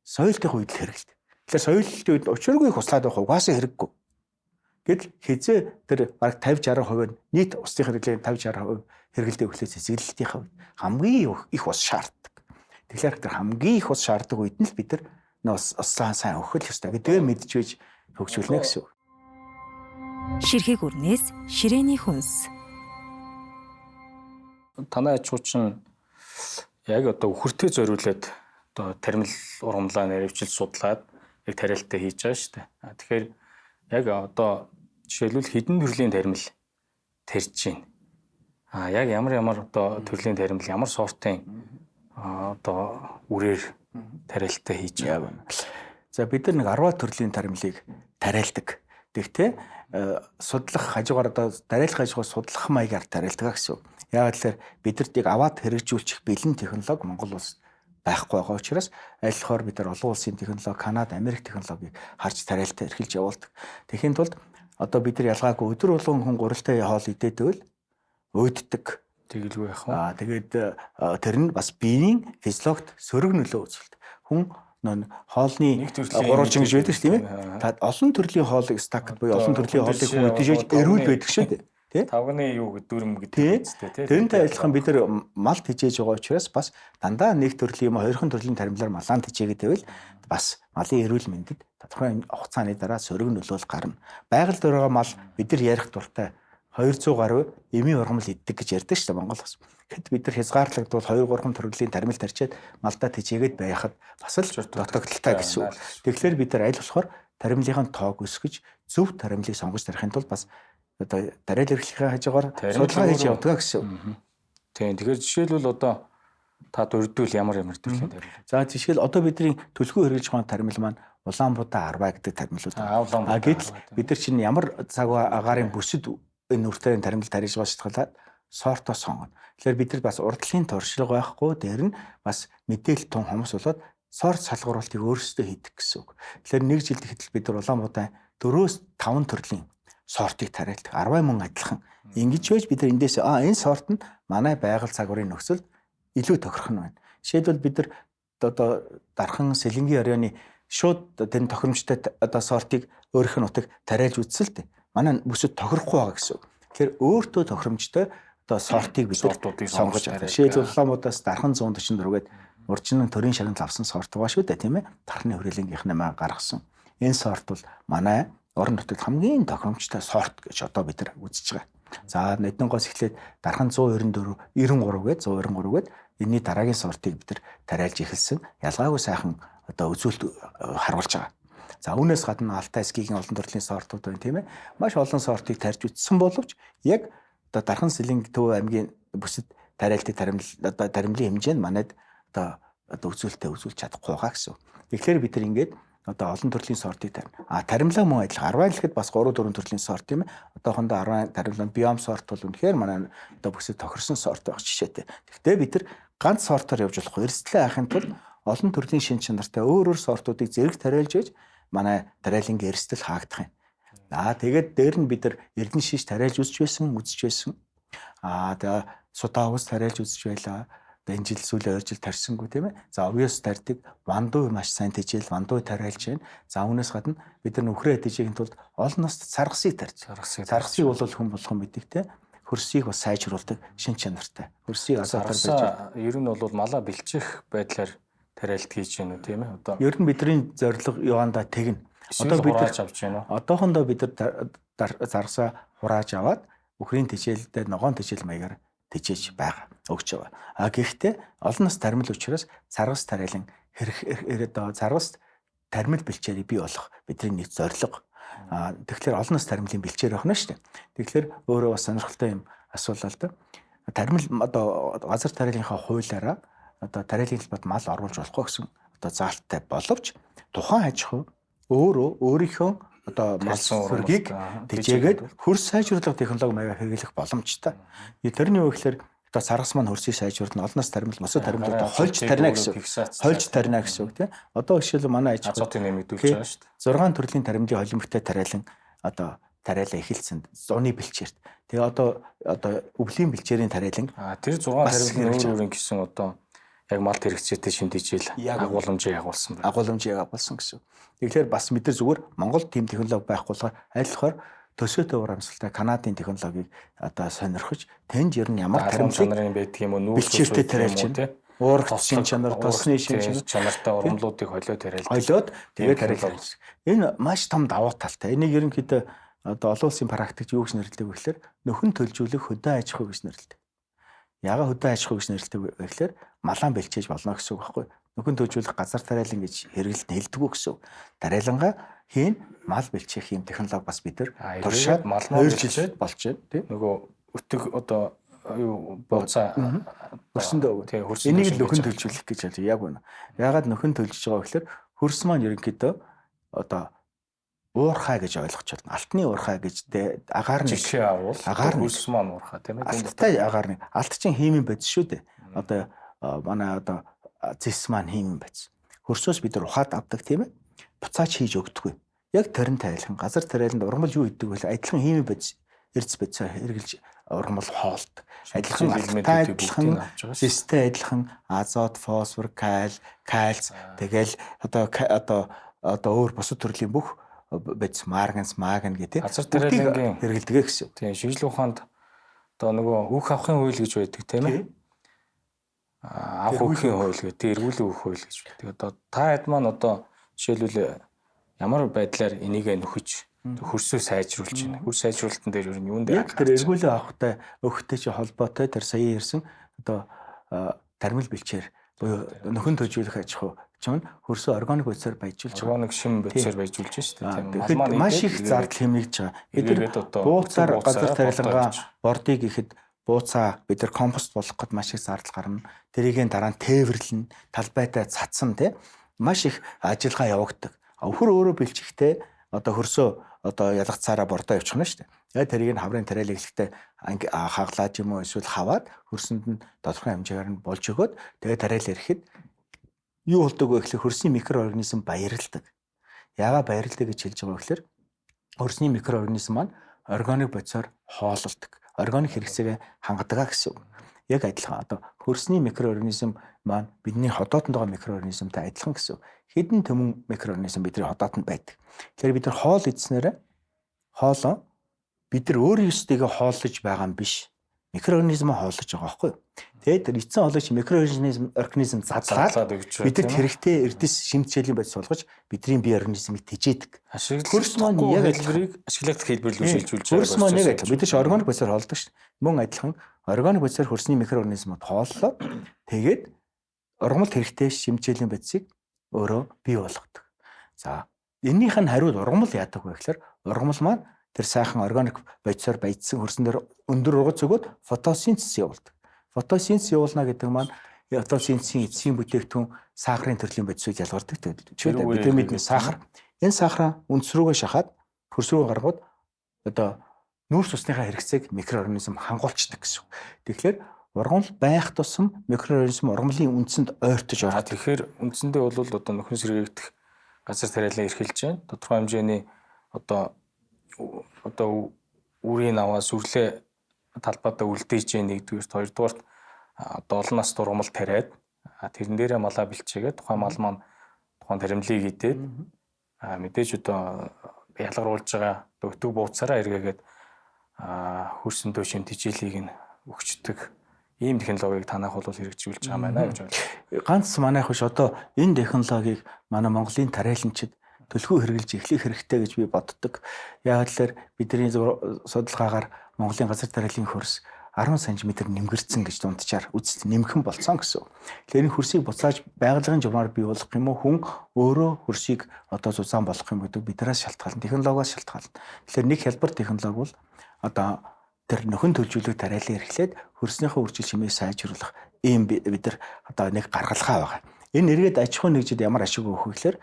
соёлтын үед л хэрэглэдэг. Тэгэхээр соёлтын үед учиргүй их услаад байх угаасаа хэрэггүй. Гэтэл хизээ тэр бараг 50-60% нь нийт усны хэрэглээний 50-60% хэрэгэлдэг эхлээс цэцэглэлтийн хувьд хамгийн их ус шаарддаг. Тэгэхээр тэр хамгийн их ус шаарддаг үед нь л бид нар услаа сайн өгөх л ёстой гэдгээ мэдчихвэж хөгжүүлнэ гэсэн үг. Ширхэг үрнээс ширээний хүнс. Танай аж хуучин яг одоо үхэртэй зориулаад одоо тармил ургамлаа наривчил судлаад яг тариалтаа хийж байгаа шүү дээ. Тэгэхээр яг одоо жишээлбэл хэдэн төрлийн тармил тарьж байна. Яг ямар одоо төрлийн тармил ямар сортын одоо үрээр тариалтаа хийж байгаа. За бид нар нэг 10 төрлийн тармилыг тариалдаг. Тэгтээ судлах хажуугаар одоо тариалах хажуугаар судлах маягаар тариалдаг гэсэн үг. Яг л бидэртийг аваад хэрэгжүүлчих бэлэн технологи Монгол улс байхгүй байгаа учраас айлхоор бид нар олон улсын технологи, Канада, Америк технологиг харж тариалтаа эрхэлж явуулдаг. Тэхийн тулд одоо бид нар ялгаагүй өдөр болгон хүн гурилтай хоол идээдвэл өөддөг. Тэгэлгүй яах вэ? Тэгээд тэр нь бас биеийн физиологт сөрөг нөлөө үзүүлдэг. Хүн хоолны гурвалжин гэж байдаг шүү тийм ээ. Та олон төрлийн хоолыг стакт буюу олон төрлийн хоолыг хүн идэж эрүүл байдаг шүү дээ. Тэ? Тавганы юу гэдэг дүрм гэдэг үстэй тий. Тэрнтэй адилхан бид нар мал тижээж байгаа учраас бас дандаа нэг төрлийн юм хоёрхан төрлийн таримлаар малаан тижээгээд байвал бас малын эрүүл мэндэд тодорхой хугацааны дараа сөрөг нөлөөлөл гарна. Байгаль дээр байгаа мал бид нар ярих дуртай 200 гаруй эмийн ургамал иддэг гэж ярьдаг шүү дээ Монгол бас. Гэт бид нар хязгаарлагдвал 2-3 төрлийн таримл тарчаад малдаа тижээгээд байхад бас л дутагдaltaй гэсэн үг. Тэгэхээр бид нар аль болохоор таримлын тоог өсгөж зөв таримлыг сонгож тарихын тулд бас одоо тариал эрхлэхийн хажуугаар судалгаа хийж явдаг гэсэн үг. Тийм. Тэгэхээр жишээлбэл одоо та дурдвал ямар төрлийн таримл? За жишээл одоо бидний төлхөө хэрэглэж байгаа таримл маань Улаанбуудаа арваа гэдэг таримлууд. Гэтэл бид нар чинь ямар цаг агаарын бүсэд энэ үртэрийн таримл тарьж байгаа шалтгаалаад сортоо сонгоно. Тэгэхээр бид нар бас урдлын туршлага байхгүй дээр нь бас мэдээлэл тун хомс болоод сорт салгууруултыг өөрсдөө хийдэг гэсэн үг. Тэгэхээр нэг жилд хэтэл бид нар Улаанбуудаа 4-5 төрлийн сортыг тариалдаг. 10 мөн адилхан. Ингэж байж бид нар эндээс энэ сорт нь манай байгаль цагуурын нөхцөлд илүү тохирох нь байна. Жишээлбэл бид нар одоо дархан сэлэнгийн оройны шууд тэр тохиромжтой одоо сортыг өөрийнх нь нутаг тариалж үзсэлтэй. Манай бүсэд тохирохгүй байгаа гэсэн үг. Тэгэхээр өөртөө тохиромжтой одоо сортыг бид сонгож байгаа. Жишээлбэл Улаанбуудаас дархан 144-гээд уржинын төрийн шагнал авсан сорт байгаа шүү дээ, тийм ээ. Дархны хүрээлэнгийнх нэмээ гаргасан. Энэ сорт бол манай орон нутагт хамгийн тохиромжтой сорт гэж одоо бид нар үзэж байгаа. За Нэднэгоос эхлээд дархан 194, 193гээд энэний дараагийн сортыг бид нар тариалж эхэлсэн. Ялгаагүй сайхан одоо үзүүлэлт харуулж байгаа. За үүнээс гадна Алтай скигийн олон төрлийн сортууд байна тийм ээ. Маш олон сортыг тарьж үтсэн боловч яг одоо дархан Сэлэнг Төв аймгийн бүсэд тариалтын таримлын хэмжээнд манайд одоо үзүүлэлтээ үзүүлж чадахгүй байгаа гэсэн. Тэгэхээр бид нар ингээд одоо олон төрлийн сортыг тарина. Таримлаа мөн адилхан 10 гэхэд бас 3-4 төрлийн сорт тийм ээ. Одоохондоо 10 таримлаа биом сорт бол үнэхээр манай одоо бүсэд тохирсон сорт байх жишээтэй. Гэхдээ бид нар ганц сортоор явж болохгүй. Эрсдлээ хайхын тулд олон төрлийн шин чанартай өөр сортуудыг зэрэг тариалж байж манай тариалын эрсдэл хаагдах юм. Тэгээд дээр нь бид нар эрдэнэ шиш тариалж үзэж байсан. Тэгээ судаа ус тариалж үзэж байлаа. Энэ жил сүүлийн 2 жил тарьсангүй тийм ээ. За obvious тарьдаг, вандуу маш сайн тэжээл, вандуу тариалж байна. За үүнээс гадна бид нар нөхрөө тэжээхийн тулд олон наст саргасыг тарьж. Саргасыг бол хүн болгон мэддэг тийм ээ. Хөрсийг бас сайжруулдаг шин чанартай. Хөрсийг одоо тарьж. Ер нь бол малаа бэлчих байдлаар тариалт хийж гэнэ үү тийм ээ. Одоо ер нь бидний зорилго явандаа тэгнэ. Одоо бид хурааж авч байна уу? Одоохондоо бид нар заргасаа хурааж аваад үхрийн тэжээлдээ ногоон тэжээл маягаар тэжээж байгаа. Өгч байгаа. Гэхдээ олон нас тармил учраас заргас тариалан заргас тармил бэлчээрийг бий болох бидний нэг зорилго. Тэгэхээр олон нас тармилын бэлчээр байна шүү дээ. Тэгэхээр өөрөө бас сонирхолтой юм асуулаа л да. Тармил одоо газар тариалынхаа хуулиараа одоо тариалын хэлбэрт мал оруулж болохгүй гэсэн одоо заалттай боловч тухайн аж ахуй өөрөө өөрийнхөө одоо мал сүргийг тэжээгээд хөрс сайжруулах технологи маягаар хэрэглэх боломжтой. Тэрний үг гэхээр одоо саргас маань хөрсийг сайжруулна, олон нас тармил, мосоо тармил одоо хольж тарина гэсэн. Хольж тарина гэсэн үг тийм. Одоо жишээл манай аж ахуй азотыг нэмэгдүүлж байгаа шүү дээ. 6 төрлийн таримлын холимогтой тариалан одоо тариалаа эхэлсэн зуны бэлчээрт. Тэгээ одоо өвлийн бэлчээрийн тариалан тэр 6 таримлын өөр гэсэн одоо яг мал хэрэгцээтэй шимтгийжэл агуулмжийг агуулсан байна. Агуулмжийг агуулсан гэсэн. Тэгэхээр бас бид нар зүгээр Монголд тийм технологи байхгүйгээр айлхаар төсөөтэй урамсалтай Канадын технологиг одоо сонирхож тэнд ер нь ямар таримлын байдаг юм уу бэлчээртэй тариалж байна. Уурах шин чанар, тосны шин чанартай урамлуудыг холиод тариалж. Холиод тэгээд тариалж. Энэ маш том давуу талтай. Энийг ерөнхийдөө одоо олон улсын практикт юу гэж нэрлэдэг вэ гэхээр нөхөн төлжүүлэх хөдөө аж ахуй гэж нэрлэдэг. Яагаад хөдөө аж ахуй гэж нэрлэдэг вэ гэхээр малаа бэлчээж болно гэсэн үг байхгүй. Нөхөн төлжүүлэх газар тариалан гэж хэрэгэлд хэлдэг үү гэсэн үг. Тариалангаа хийн мал бэлчээх юм технологи бас бид нар туршаад малмаа бэлчээд болж байна тийм. Нөгөө өтөг одоо юу бууцаа хөрсөндөө өгөө. Тийм хөрсөн. Энийг л нөхөн төлжүүлэх гэж байна. Яг байна. Яагаад нөхөн төлжиж байгаа вэ гэхээр хөрс маань ерөнхийдөө одоо уурхай гэж ойлгож байна. Алтны уурхай гэж агаар нэг агаар хөрс маань уурхай тийм ээ. Алттай агаар нэг. Алт чинь химийн бодис шүү дээ. Одоо манай одоо зис маань химийн бодис. Хөрсөөс бид нар ухаад авдаг тийм ээ. Буцаач хийж өгдөггүй. Яг торин тариалан газар тариаланд ургамал юу идэг вэ? Адилхан химийн бодис эрдэс бодисоо хэрэгжилж ургамал хоолт. Адилхан элементүүд зистэй адилхан азот, фосфор, кальц тэгэл одоо өөр бусад төрлийн бүх бодис марганц, маган гэдэг газар тариалангийн хэрэгэлдэг гэсэн. Тийм шинжлэх ухаанд одоо нөгөө үх авахын хууль гэж байдаг тийм ээ. Авах үхийн хууль гэдэг, эргүүлийн үх хууль гэж байдаг. Одоо та хэд маань одоо жишээлбэл ямар байдлаар энийг нөхөж хөрсөө сайжруулж байна. Хөрс сайжруулалтын дээр ер нь юунд яг тэр эргүүлээ авахтай өгөхтэй чи холбоотой тэр сая ярьсан одоо тармил бэлчээр буюу нөхөн төлжүүлэх аж ахуй чинь хөрсөө органик бодисоор баяжуулж байгаа. Органик шим бодисоор баяжуулж шүү дээ. Тэгэхээр маш их зардал хэмнэж байгаа. Бид нар бууцаар газар тариалангаа бордыг ихэд бууцаа бид нар компост болгох гэд маш их зардал гарна. Тэрийгээ дараа нь тээвэрлэн, талбайтай цацсан тий маш их ажиллагаа явагддаг. Өвхөр өөрөө бэлчихтэй одоо хөрсөө одоо ялгацаараа бордоо явуучихна шүү дээ. Тэгээд тэрийг нь хаврын тариал эхлэхдээ хаглаад юм уу эсвэл хаваад хөрсөнд нь тодорхой хэмжээгээр нь болж өгөөд тэгээд тариал ирэхэд юу болдог вэ гэхээр хөрсний микроорганизм баярлдаг. Яагаад баярлдаг гэж хэлж байгаа вэ гэхээр хөрсний микроорганизм маань органик бодисоор хоололдог. Органик хэрэгцээгээ хангадаг гэсэн үг. Яг адилхан одоо хөрсний микроорганизм маань бидний ходоодонд байгаа микроорганизмтай адилхан гэсэн үг. Хэдэн төмөн микроорганизм бидний ходоодонд байдаг. Тэгэхээр бид нар хоол идснээр хоолоо бид нар өөрөөсдөө хооллож байгаа юм биш. Микроорганизм хооллож байгаа байхгүй юу? Тэгээд эцсийн хоолойч микроорганизм задлаад бидэд хэрэгтэй эрдэс шимтгийлийн бодис болгож бидний бие организмыг тэжээдэг. Хөрс маань яг хэлбэрийг ашиглагдаг хэлбэрлүү шилжүүлж байгаа. Хөрс маань яг адилхан. Бид нар органик бодисоор хоолдог шүү дээ. Мөн адилхан органик бодисоор хөрсний микроорганизмууд хооллоо. Тэгээд ургамалд хэрэгтэй шимтгийлийн бодисыг өөрөө бий болгодог. За эннийх нь хариуд ургамал яадаг вэ гэхээр ургамал маань тэр сайхан органик бодисоор баяжсан хөрсөн дээр өндөр ургац өгөөд фотосинтез явуулдаг. Фотосинтез явуулна гэдэг маань фотосинтезийн эцсийн бүтээгдэхүүн сахарын төрлийн бодисыг ялгардаг. Жишээлбэл бидний мэднэ сахар. Энэ сахараа үндэс рүүгээ шахаад хөрс рүү гаргууд одоо нүүрс усныхаа хэрэгцээг микроорганизм хангуулцдаг гэсэн. Тэгэхээр ургамал байх тусам микроорганизм ургамлын үндсэнд ойртож байгаа. Тэгэхээр үндсэндээ бол одоо нөхөн сэргээгдэх газар тариалан эрхэлж байна. Тодорхой хэмжээний одоо үрийн аваа сүрлээ талбайдаа үлдээж нэгдүгээрт хоёрдугаарт одоо олон нас ургамал тариад тэрэн дээрээ малаа бэлчээгээд тухайн мал маань тухайн таримлыг идээд мэдээж одоо ялгаруулж байгаа өтөг бууцаараа эргээгээд хөрсөндөө шим тэжээлийг нь өгчдөг ийм технологиг танайх бол хэрэгжүүлж байгаа юм байна гэж байна. Ганц манайх биш одоо энэ технологиг манай Монголын тариаланчид төлхөө хэрэгжилж эхлэх хэрэгтэй гэж би боддог. Яг л бидний судалгаагаар Монголын газар тариалан хөрс 10 см нэмгэрсэн гэж дунджаар үзэл нэмхэн болцсон гэсэн. Тэгэхээр энэ хөрсийг буцааж байгалийн журмаар бий болгох юм уу, хүн өөрөө хөрсийг одоо зузаан болгох юм гэдэг биднээс шалтгаална, технологиос шалтгаална. Тэгэхээр нэг хялбар технологи бол одоо тэр нөхөн төлжүүлэх тариалан эрхлээд хөрснийхөө үржил чимээ сайжруулах ийм бид нар одоо нэг гаргалгаа байгаа. Энэ эргээд аж ахуйн нэгжид ямар ашиг өгөх вэ гэхээр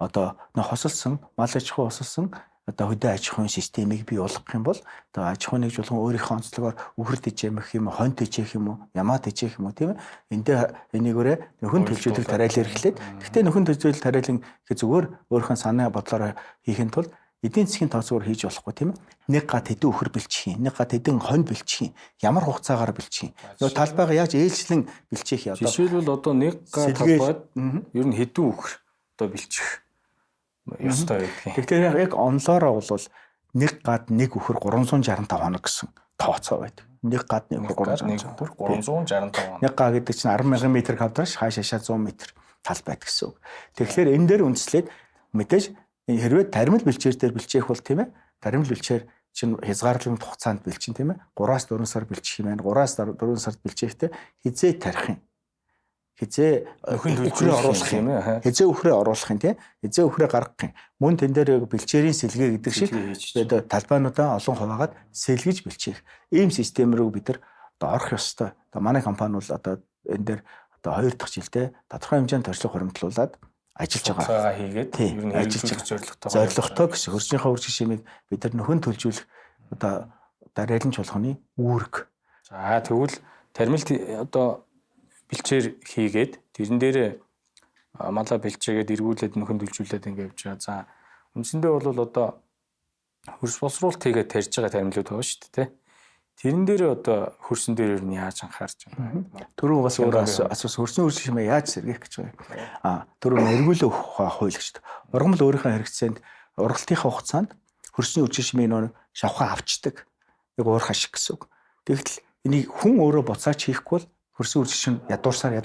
одоо хосолсон, мал аж ахуй хосолсон одоо хөдөө аж ахуйн системийг бий болгох юм бол одоо аж ахуйн нэгж болгон өөрийнхөө онцлогоор үхэр тэжээх юм уу, хонь тэжээх юм уу, ямаа тэжээх юм уу тийм ээ. Энийгээрээ нөхөн төлжүүлэх тариалан эрхлээд гэхдээ нөхөн төлжүүлэх тариалан их зүгээр өөрийнхөө санаа бодлороо хийхин тулд эдийн засгийн тооцоогоор хийж болохгүй тийм ээ. Нэг гад хэдэн үхэр бэлчих юм, нэг гад хэдэн хонь бэлчих юм, ямар хугацаагаар бэлчих юм. Нөгөө талбайгаа яаж ээлжлэн бэлчих юм. Жишээлбэл одоо нэг гад талбайд ер нь хэдэн үхэр одоо бэлчих ёстой гэдэг. Тэгэхээр яг онлоороо бол нэг гад нэг үхэр 365 хоног гэсэн тооцоо байдаг. Нэг гад нэг үхэр 365 хоног. Нэг га гэдэг чинь 10,000 м квадраш хааш хашаа 100 м тал байдаг гэсэн үг. Тэгэхээр энэ дээр үндслээд мэдээж хэрвээ таримл бэлчээр дээр бэлчээх бол тийм ээ. Таримл бэлчээр чинь хязгаарлалт хугацаанд бэлчин тийм ээ. 3-аас 4 сар бэлчих юм байна. 3-аас 4 сард бэлчээхдээ хизээ тарих юм. Хизээ үхрээ оруулах юм ээ. Хизээ үхрээ оруулах юм тийм. Хизээ үхрээ гаргах юм. Мөн тэн дээр бэлчээрийн сэлгээ гэдэг шиг одоо талбайнуудаа олон хуваагаад сэлгэж бэлчээх. Ийм систем рүү бид нар одоо орох ёстой. Одоо манай компани бол одоо энэ дээр одоо 2 дахь жилдээ тодорхой хэмжээнд туршлага хуримтлуулад ажиллаж байгаа. Хийгээд ер нь ажиллаж зорилготой гэсэн хөрснийхөө үржил чимийг бид нар нөхөн төлжүүлэх одоо тариалан чуулганы үүрэг. За тэгвэл таримлт одоо бэлчээр хийгээд тэрэн дээрээ малаа бэлчээгээд эргүүлээд нөхөн төлжүүлээд ингэ явж байгаа. За үндсэндээ бол одоо хөрс боловсруулалт хийгээд тарьж байгаа таримлууд байгаа шүү дээ, тэ. Тэрэн дээрээ одоо хөрсөн дээр юу яаж анхаарч байна? Түрүү бас өөрөө асуусан хөрсний үржил чимээ яаж сэргээх гэж байна. Түрүү эргүүлэх хуулагчд. Ургамал өөрийнхөө хэрэгцээнд ургалтынхаа хугацаанд хөрсний үржил чимээ нөр шавхаа авчдаг. Яг уурах ашиг гэсэн үг. Тэгвэл энийг хүн өөрөө буцаач хийхгүй бол хөрсөн үржил чинь ядуурсаар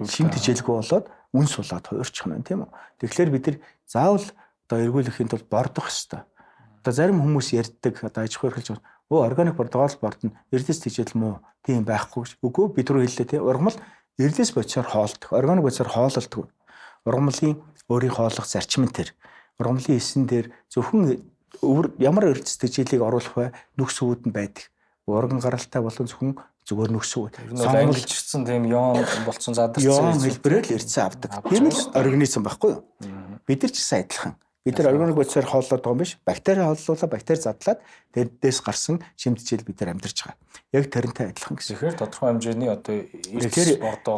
шим тижээлгүй болоод үн сулаад хуурчих нь тийм үү. Тэгэхээр бид нар заавал одоо эргүүлэхийн тулд бордох ёстой. Одоо зарим хүмүүс ярьдаг одоо аж ахуй эрхэлж органик бордогоос бордно. Эрдэс тижэл муу тийм байхгүй. Үгүй бид түрүү хэллээ тий. Ургамал эрдэс бодисоор хоолдог. Органик бодисоор хоололдог. Ургамлын өөрийн хооллох зарчим нь тэр. Ургамлын эсэн дээр зөвхөн ямар эрдэс тижэлийг оруулах вэ? Нүкс өвөд нь байдаг. Урган гаралтай болон зөвхөн зүгээр нүкс өвөд. Ангилжчихсан тийм ёон болцсон задарсан хэлбэрээр эрдэсээ авдаг. Тийм л организм байхгүй юу? Бид нар ч гэсэн адилхан. Бид нар органик бодисоор хооллоод байгаа юм биш. Бактери хооллуулаа, бактери задлаад дээрээс гарсан шимтгийл бид нар амьдарч байгаа. Яг таринтай адилхан гэсэн. Тэгэхээр тодорхой хэмжээний одоо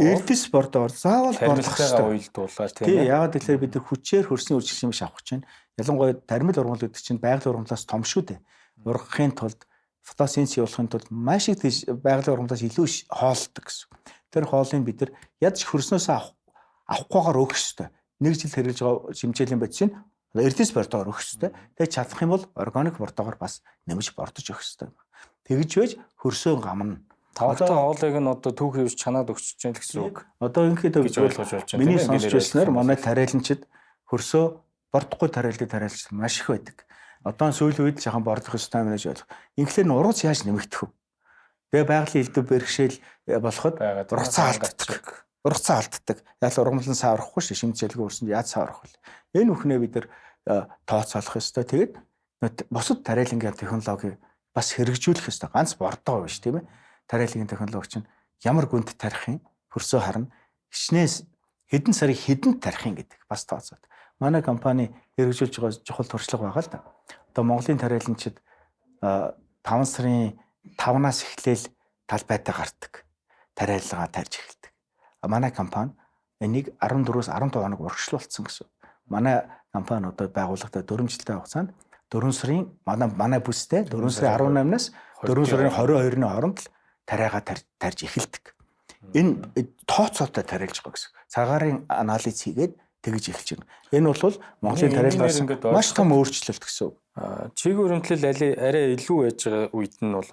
эрдэс бордоор заавал борлох хэрэгтэй уйлдуулаа тийм ээ. Яагаад гэхээр бид нар хүчээр хөрсний үржил чимээ авах чинь ялангуяа таримл ургамал гэдэг чинь байгалийн ургамлаас том шүү дээ. Ургахын тулд фотосинтез явуулахын тулд маш их байгалийн ургамлаас илүү хоолдог гэсэн. Тэр хоолыг бид нар ядч хөрснөөс авахгүйгээр өгөх ёстой. Нэг жил хэрэглэж байгаа шимжээлийн бодис нь эрдэс бордоор өгөх ёстой. Тэгээ чадах юм бол органик бордоогоор бас нэмж бордож өгөх ёстой. Тэгж байж хөрсөө гамна. Тавтай хоолыг нь одоо түүх юус чанаад өгч чинь гэсэн үг. Одоо ингэхэд гэж ойлгож болж байна. Миний сонсч байснаар манай тариаланчид хөрсөө бордохгүй тариалчид маш их байдаг. Одоо сүүлийн үед жахан бордох ёстой юм гэж ойлгох. Инхлээр нь ургац яаж нэмэгдэх вэ? Тэгээ байгалийн элдв бэрхшээл болоход ургацаа алддаг. Ургацаа алддаг. Яал ургамлан саарахгүй шүү. Шимтгэлгүй өрсөнд яаж саарах вэ? Энэ бүхнээ бид нар тооцоолох ёстой. Тэгээд бусад тариалангийн технологи бас хэрэгжүүлэх ёстой. Ганц бордоо биш тийм ээ. Тариалангийн технологи чинь ямар гүнд тарих юм? Хөрсөө харна. Хичнээн хэдэн сарын хэдэнд тарих юм гэдэг бас тооцоод. Манай компани хэрэгжүүлж байгаа чухал туршлага байгаа л да. Одоо Монголын тариаланчид 5 сарын 5-наас эхлээл талбайтай гардаг. Тариалгаа тарьж эхэлдэг. Манай компани энийг 14-өөс 15 хоног урагшлуулсан гэсэн. Манай компани одоо байгууллагатай 4 жилийн хугацаанд 4 сарын манай бүстэй 4 сарын 18-наас 4 сарын 22-ны хооронд л тариагаа тарьж эхэлдэг. Энэ тооцоотой тариалж байгаа гэсэн. Цагаарын анализ хийгээд тэгж эхэлж байна. Энэ бол Монголын тариалгаас маш том өөрчлөлт гэсэн. Чиг өрөмтлөл арай илүү байж байгаа үед нь бол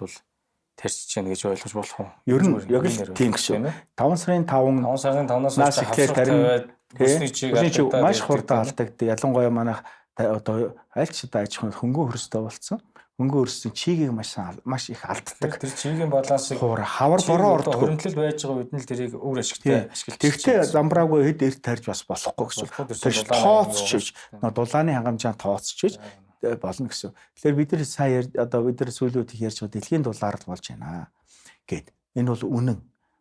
тарьж чинь гэж ойлгож болох уу? Ер нь яг л тийм гэсэн. 5 сарын 5-аас эхлээд Маш хурдан алдагддаг. Ялангуяа манайх одоо аль ч одоо аж ахуйн хөнгөн хөрстэй болсон. Хөнгөн хөрсөн чигийг маш их алддаг. Тэр чигийн балансыг хавар бороо ордог. Хөрөнгөлөл байж байгаа үед нь л тэрийг өөр ашигтай ашиглаж. Тэгвэл замбраагүй хэд эрт тарьж бас болохгүй гэсэн. Тэр тооцчиж, дулааны хангамжаа тооцчиж болно гэсэн. Тэгэхээр бид нар сая одоо бид нар сүүлүүд их ярьж байгаа дэлхийн дулаар л болж байна гэд. Энэ бол үнэн.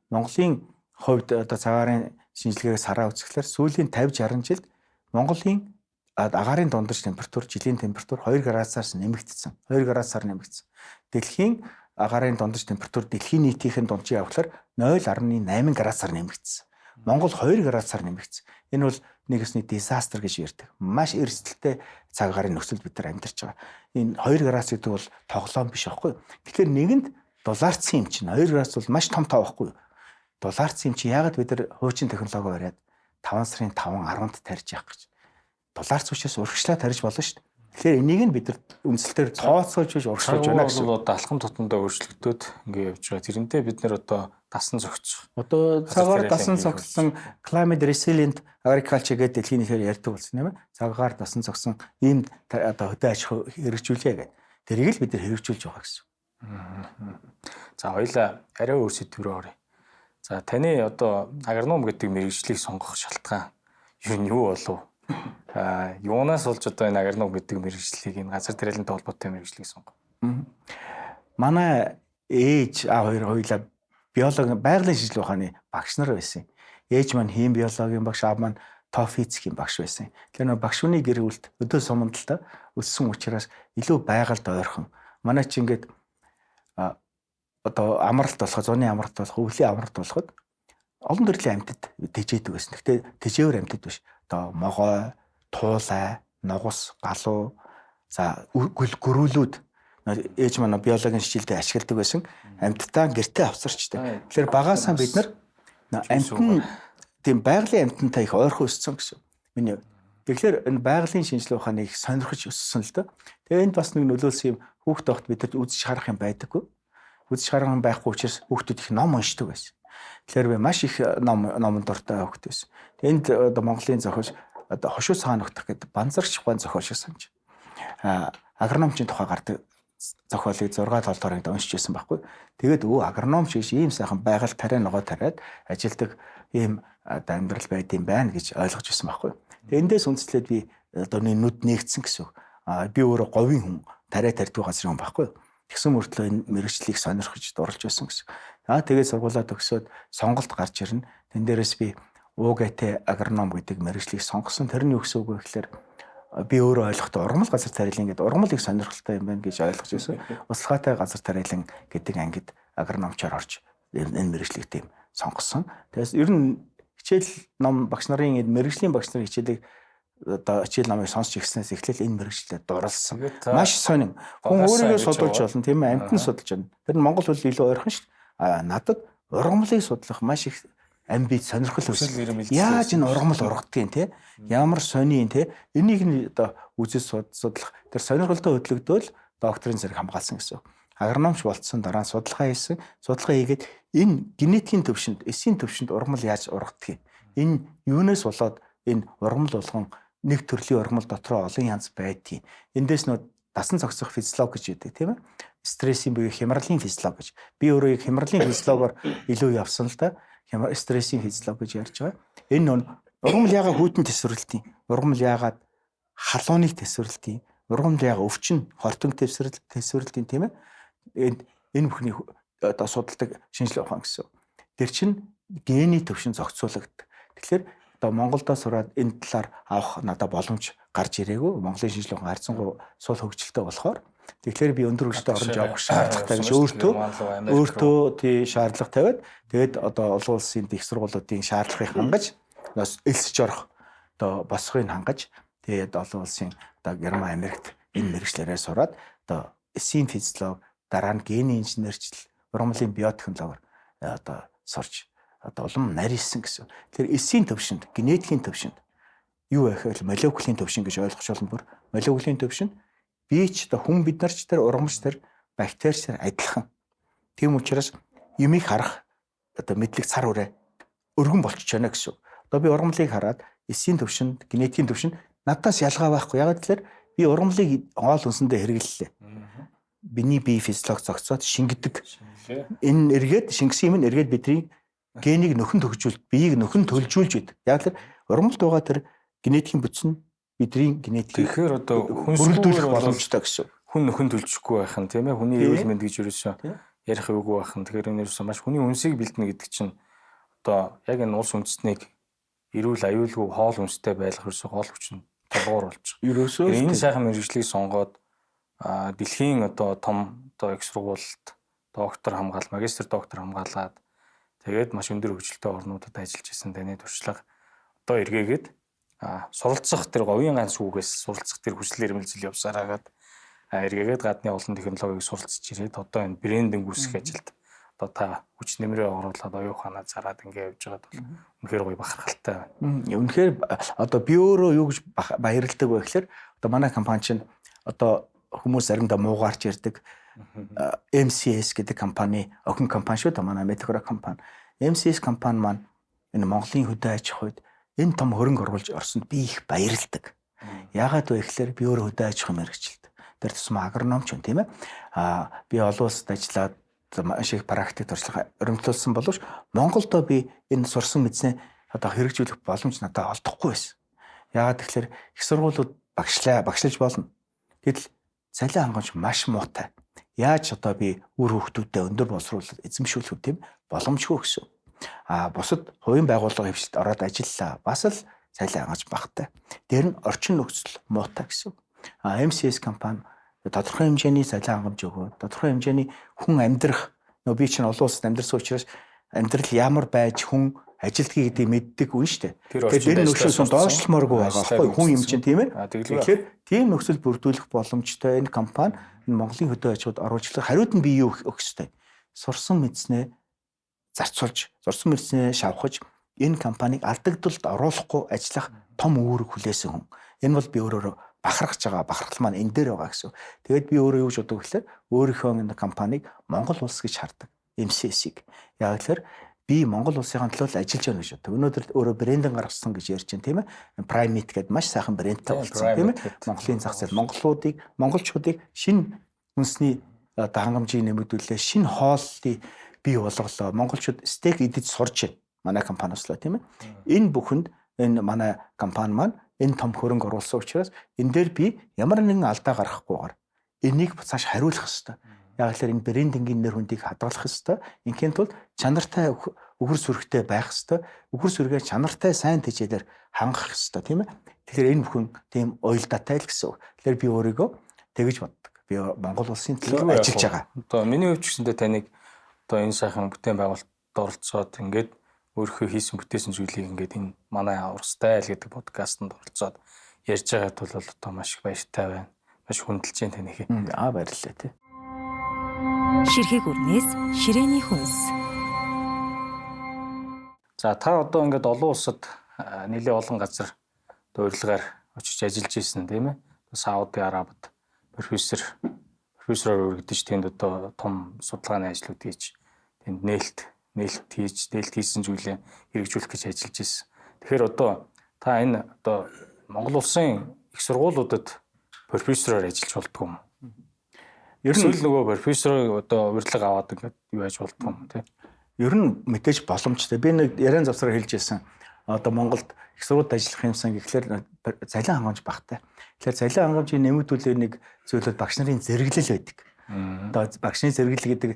Монголын хувьд одоо цагаарын шинжилгээс хараа үзэхлээр сүүлийн 50-60 жилд Монголын агаарын дундаж температур, жилийн температур 2 градусаас нэмэгдсэн. 2 градусаар нэмэгдсэн. Дэлхийн агаарын дундаж температур дэлхийн нийтийн дунджийг авахлаар 0.8 градусаар нэмэгдсэн. Монгол 2 градусаар нэмэгдсэн. Энэ бол нэгэсний дисастер гэж ярьдаг. Маш эрсдэлтэй цаг агаарын нөхцөлд бид нар амьдарч байгаа. Энэ 2 градус гэдэг бол тоглоом биш байхгүй. Тэгэхээр нэгэнд дулаарцсан юм чинь 2 градус бол маш том тоо байхгүй. Дулаарцсан юм чи яагаад бид нар хуучин технологи бариад 5 сарын 5-10-нд тарьж явах гэж. Дулаарц учраас урагшлаа тарьж болно шүү дээ. Тэгэхээр энийг нь бид нар үндсэлтээр тооцоолж биш урагшлуулж байна гэсэн. Одоо алхам тутамдаа өөрчлөгдөд ингээ явж байгаа. Тэрнтэй бид нар одоо дасан зогсож. Одоо цагаар дасан зогссон climate resilient agriculture гэдэг дэлхийн нэгээр ярьдаг болсон юм байна. Цагаар дасан зогсон ийм одоо хөдөө аж ахуй хэрэгжүүлээ гэдэг. Тэрийг л бид нар хэрэгжүүлж байгаа гэсэн. За хоёлаа арай өөр сэдв рүү оръё. За таны одоо агроном гэдэг мэргэжлийг сонгох шалтгаан юу болов? Юунаас болж одоо энэ агроном гэдэг мэргэжлийг энэ газар тариалантай холбоотой мэргэжлийг сонгов? Манай ээж хоёр хоёлаа биологи байгалийн шинжилгээ ухааны багш нар байсан. Ээж маань хийм биологийн багш, аав маань тоо физикийн багш байсан. Тэгэхээр нөө багш хүний гэр бүлд өдөө сумандалтаа өссөн учраас илүү байгальд ойрхон. Манай чи ингээд одоо амралт болох, зуны амралт болох, өвлийн амралт болоход олон төрлийн амьтад тэжээдэг байсан. Гэхдээ тэжээвэр амьтад биш. Одоо могой, туулай, ногус, галуу, за гөрүүлүүд ээж маань биологийн шинжилгээнд ашигладаг байсан. Амьтдаа гэртээ авсарчтай. Тэгэхээр багаасаа бид нар амьтан тийм байгалийн амьтантай их ойрхон өссөн гэсэн. Миний тэгэхээр энэ байгалийн шинжилгээ ухааны их сонирхож өссөн л доо. Тэгээ энд бас нэг нөлөөлсөн юм хүүхд тогт бид нар үзэж харах юм байдаггүй. Үзэж харах юм байхгүй учраас хүүхдүүд их ном уншдаг байсан. Тэгэхээр би маш их номонд дуртай хүүхд байсан. Энд одоо Монголын зохиолч одоо хошуу цаана утгах гэдэг банзарч ухаан зохиолч санаж. Агрономчийн тухай гардаг зохиолыг 6-7 дорыг уншиж байсан байхгүй. Тэгээд агрономч гэж ийм сайхан байгаль тариа ногоо тариад ажилдаг ийм одоо амьдрал байд юм байна гэж ойлгож байсан байхгүй. Тэгээд эндээс үндэслээд би одоо нүд нээгдсэн гэсэн. Би өөрөө говийн хүн тариа тарьдаг газрын хүн байхгүй. Тэгсэн мөртлөө энэ мэргэжлийг сонирхож дурлж байсан гэсэн. Тэгээд сургуулаа төгсөөд сонголт гарч ирнэ. Тэн дээрээс би УГТ агроном гэдэг мэргэжлийг сонгосон. Тэр нь юу гэсэн үг вэ гэхээр би өөрөө ойлгохдоо ургамал газар тариалан гэдэг ургамал их сонирхолтой юм байна гэж ойлгож байсан. Услахаатай газар тариалан гэдэг ангид агрономчоор орж энэ мэргэжлийг тийм сонгосон. Тэгээс ер нь хичээл ном багш нарын энэ мэргэжлийн багш нарын хичээлийг одоо хичээл номыг сонсч ирснээс эхлээл энэ мэргэжлээ дурлсан. Маш сонин. Хүн өөрийгөө судалж болно тийм ээ, амьтан судалж байна. Тэр нь Монгол хэл илүү ойрхон шүү дээ. Надад ургамлыг судлах маш их амбиц сонирхол өссөн. Яаж энэ ургамал ургадгийг те? Ямар сонин те? Энийг нь одоо үзэж судлах. Тэр сонирхолтой хөдөлгөдөөл докторийн зэрэг хамгаалсан гэсэн. Агрономч болцсон дараа судалгаа хийсэн. Судалгаа хийгээд энэ генетикийн төвшөнд, эсийн төвшөнд ургамал яаж ургадгийг. Энэ юунаас болоод энэ ургамал болгон нэг төрлийн ургамал дотроо олон янз байдгийг. Эндээс нөө дасан зогсох физиологи гэж яддаг тийм ээ. Стрессийн буюу хямралын физиологи гэж. Би өөрөө хямралын физиологоор илүү явсан л да. Стрессийн физиологи гэж ярьж байгаа. Энэ нөө ургамал яагаад хүйтэн төсвөрлөлтийн, ургамал яагаад халууныг төсвөрлөлтийн, ургамал яагаад өвчин хортон төсвөрлөлтийн тийм ээ. Энэ бүхний одоо судалдаг шинжилгээ ухаан гэсэн. Тэр чинь гений төвшин зохицуулагддаг. Тэгэхээр одоо Монголдо сураад энэ талаар авах надад боломж гарч ирээгүй. Монголын шинжилгээ ухаан харьцангуй сул хөгжилтэй болохоор тэгэхээр би өндөр хөгжилтэй оромж явах шаардлагатай гэж өөртөө тий шаардлага тавиад тэгээд одоо олон улсын их сургуулиудын шаардлагыг хангаж элсэж орох одоо босхыг хангаж тэгээд олон улсын одоо Герман, Америкт энэ мэргэжлэрээ сураад одоо эсийн физиолог дараа нь генийн инженерчил, ургамлын биотехнологиор одоо сурч одоо улам нарийнсан гэсэн. Тэгэхээр эсийн төвшөнд, генетикийн төвшөнд юу вэ гэхээр молекулын төвшин гэж ойлгож болно бүр. Молекулын төвшин бич одоо хүн бид нар ч тэр ургамч тэр бактерич тэр адилхан. Тийм учраас юмыг харах одоо мэдлэг цар хүрээ өргөн болчихж байна гэсэн. Одоо би ургамлыг хараад эсийн төвшөнд, генетикийн төвшөнд надаас ялгаа байхгүй. Яг тэгэхээр би ургамлыг хоол хүнсэндээ хэрэглэлээ. Биний бие физиологи зохицоод шингэдэг. Энэ эргээд шингэсэн юм эргээд бидний генийг нөхөн төгжүүлж, биеийг нөхөн төлжүүлж идэг. Яг л ургамлд байгаа тэр генетикийн бүтц нь бидний генетикийг тэгэхээр одоо хүрэлдүүлэх боломжтой гэсэн. Хүн нөхөн төлжөхгүй байх нь тийм ээ. Хүний эрүүл мэнд гэж ерөөсөө ярих үгүй байх нь. Тэгэхээр энэ ерөөсөө маш хүний үнсийг бэлдэнэ гэдэг чинь одоо яг энэ улс үндэстнийг эрүүл аюулгүй хоол хүнстэй байлгах ерөөсөө гол хүч нь толгуур болж байгаа. Ерөөсөө энэ сайхан мэргэжлийг сонгоод дэлхийн одоо том одоо их сургуульд доктор хамгаал, магистр доктор хамгаалаад тэгээд маш өндөр хөгжилтэй орнуудад ажиллаж исэн таны туршлага одоо эргээгээд суралцах тэр говийн ганц үгээс суралцах тэр хүсэл эрмэлзэл явсараагаад эргээгээд гадны олон технологиг суралцж ирээд одоо энэ брендинг үүсгэх ажилд одоо та хүч нэмрээ оруулаад оюуханаа зараад ингэ явж байгаад бол үнэхээр гоё бахархалтай байна. Үнэхээр одоо би өөрөө юу гэж баярлдаг вэ гэхээр одоо манай компани чинь одоо хүмүүс заримдаа муугаарч ярьдаг MCS гэдэг компани охин компани шүү дээ манай Medicora компани. MCS компани маань энэ Монголын хөдөө аж ахуйд энэ том хөрөнгө оруулж орсонд би их баярлдаг. Яагаад вэ гэхээр би өөрөө хөдөө аж ахуй мэргэжилт. Тэр тусмаа агрономч юм тийм ээ. Би олон улсад ажиллаад маш их практик туршлага өргөмжлүүлсэн боловч Монголдо би энэ сурсан мэдснээ одоо хэрэгжүүлэх боломж надад олдохгүй байсан. Яагаад тэгэхээр их сургуулиуд багшлаж болно. Гэтэл цалин хангамж маш муутай. Яаж одоо би үр хөвгтүүдэд өндөр боловсруулалт эзэмшүүлэх вэ тийм боломжгүй гэсэн. Бусад хувийн байгууллага хвшилт ороод ажиллаа. Бас л цалин хангамж багтай. Тэр нь орчин нөхцөл муутай гэсэн. MCS компани тодорхой хэмжээний цалин хангамж өгөө. Тодорхой хэмжээний хүн амьдрах би чинь олон улсад амьдарсан учраас амьдрал ямар байж хүн ажилтгийг гэдэг мэддэг үн штэ. Тэгэхээр энэ нөхцөлд доошлмооргүй байгаа байхгүй хүн юм чинь тийм ээ. Тэгэхээр тийм нөхцөл бүрдүүлэх боломжтой энэ компани энэ Монголын хөдөө аж ахуйд оруулж хариуд нь бие өгөх ёстой. Сурсан мэдснээ зарцуулж, сурсан мэдснээ шавхаж энэ компанийг алдагдалд оруулахгүй ажиллах том үүрэг хүлээсэн хүн. Энэ бол би өөрөөр бахархаж байгаа бахархал маань энэ дээр байгаа гэсэн. Тэгээд би өөрөө юу гэж боддог гэхээр өөрийнхөө энэ компанийг Монгол улс гэж хардаг. MCS-ийг. Яг тэгэхээр би Монгол улсын төлөө ажиллаж байна гэж боддог. Өнөөдөр өөрөө брендинг гаргасан гэж ярьж байна тийм ээ. Primate гэдэг маш сайхан брендтэй болсон тийм ээ. Монголын зах зээл монголчуудыг шинэ үндэсний хангамжийг нэмэгдүүлээ. Шинэ хооллыг бий болголоо. Монголчууд стейк идэж сурч байна. Манай компаниуслаа тийм ээ. Энэ бүхэнд энэ манай компани маань энэ том хөрөнгө оруулсан учраас энэ дээр би ямар нэгэн алдаа гаргахгүйгээр энийг цааш хариулах ёстой. Яг л энэ брендингийн нэр хүндийг хадгалах ёстой. Инхийн тулд чанартай үхэр сүрэгтэй байх ёстой. Үхэр сүргээ чанартай сайн тэжээлэр хангах ёстой тийм ээ. Тэгэхээр энэ бүхэн тийм уялдаатай л гэсэн. Тэгэхээр би өөрийгөө тэгэж боддог. Би Монгол улсын төлөө ажиллаж байгаа. Одоо миний хувьд ч гэсэндээ таныг одоо энэ сайхан бүтээн байгуулалтад оролцоод ингээд өөрийнхөө хийсэн бүтээсэн зүйлийг ингээд энэ манай Урстай айл гэдэг подкастт оролцоод ярьж байгаад бол одоо маш их баяртай байна. Маш хүндэлж байна таныг. Баярлалаа тий. Ширхэг үрнээс ширээний хүнс. За та одоо ингээд олон улсад нэлээд олон газар урилгаар очиж ажиллаж ирсэн тийм ээ. Сауди Арабид профессороор өргөдөж тэнд одоо том судалгааны ажлууд хийж тэнд нээлт хийсэн зүйлээ хэрэгжүүлэх гэж ажиллаж ирсэн. Тэгэхээр одоо та энэ одоо Монгол улсын их сургуулиудад профессороор ажиллаж болдгоо юм. Ер нь нөгөө профессорыг одоо урилга аваад ингээд юу яаж болдгоо юм тий. Ер нь мэдээж боломжтой. Би нэг яриан завсраар хэлж ирсэн. Одоо Монголд их сургуульд ажиллах юмсан гэхлээр цалин хангамж багтай. Тэгэхээр цалин хангамжийг нэмэгдүүлэх нэг зүйлүүд багш нарын зэрэглэл байдаг. Одоо багш нарын зэрэглэл гэдэг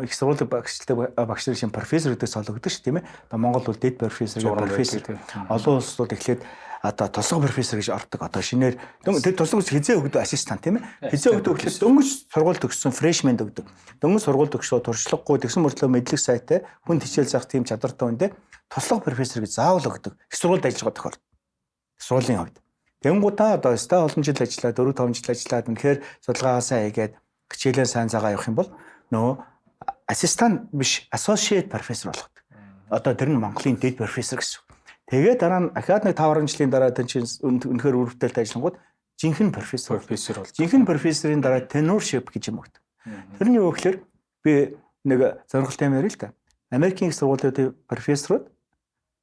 их сургуулийн багш нар шин профессор гэдэг сологддог ш тийм ээ. Одоо Монгол бол дэд профессор гэдэг профессор. Олон улсууд эхлээд одоо тослого профессор гэж ордог. Одоо шинээр тэр тослого хизээ өгдөг ассистант тийм ээ. Хизээ өгдөг гэхлээр дөнгөж сургууль төгссөн фрешмен өгдөг. Дөнгөж сургууль төгсөө туршлагагүй тэгсэн мөртлөө мэдлэг сайтай хүн хичээл заах тийм чадвартай хүндээ тослого профессор гэж заавал өгдөг. Их сургуульд ажиллаж байгаа тохиолдолд. Сургуулийн хувьд. Тэнгуудаа одоо өстой олон жил ажиллаад 4-5 жил ажиллаад үнэхээр судалгаагаасаа хийгээд хичээлээ сайн заагаа явах юм бол нөгөө ассистант биш associate профессор болгодог. Одоо тэр нь Монголын дэд профессор гэсэн. Тэгээд дараа нь ахаад нэг 5 жилийн дараа тэр чинь үнэхээр үр бүтээлтэй ажиллангууд жинхэнэ профессор болж. Жинхэнэ профессорын дараа tenureship гэж юм өгдөг. Тэрний юу гэхээр би нэг сонирхолтой юм ярил л да. Америкийн их сургуулиудын профессорууд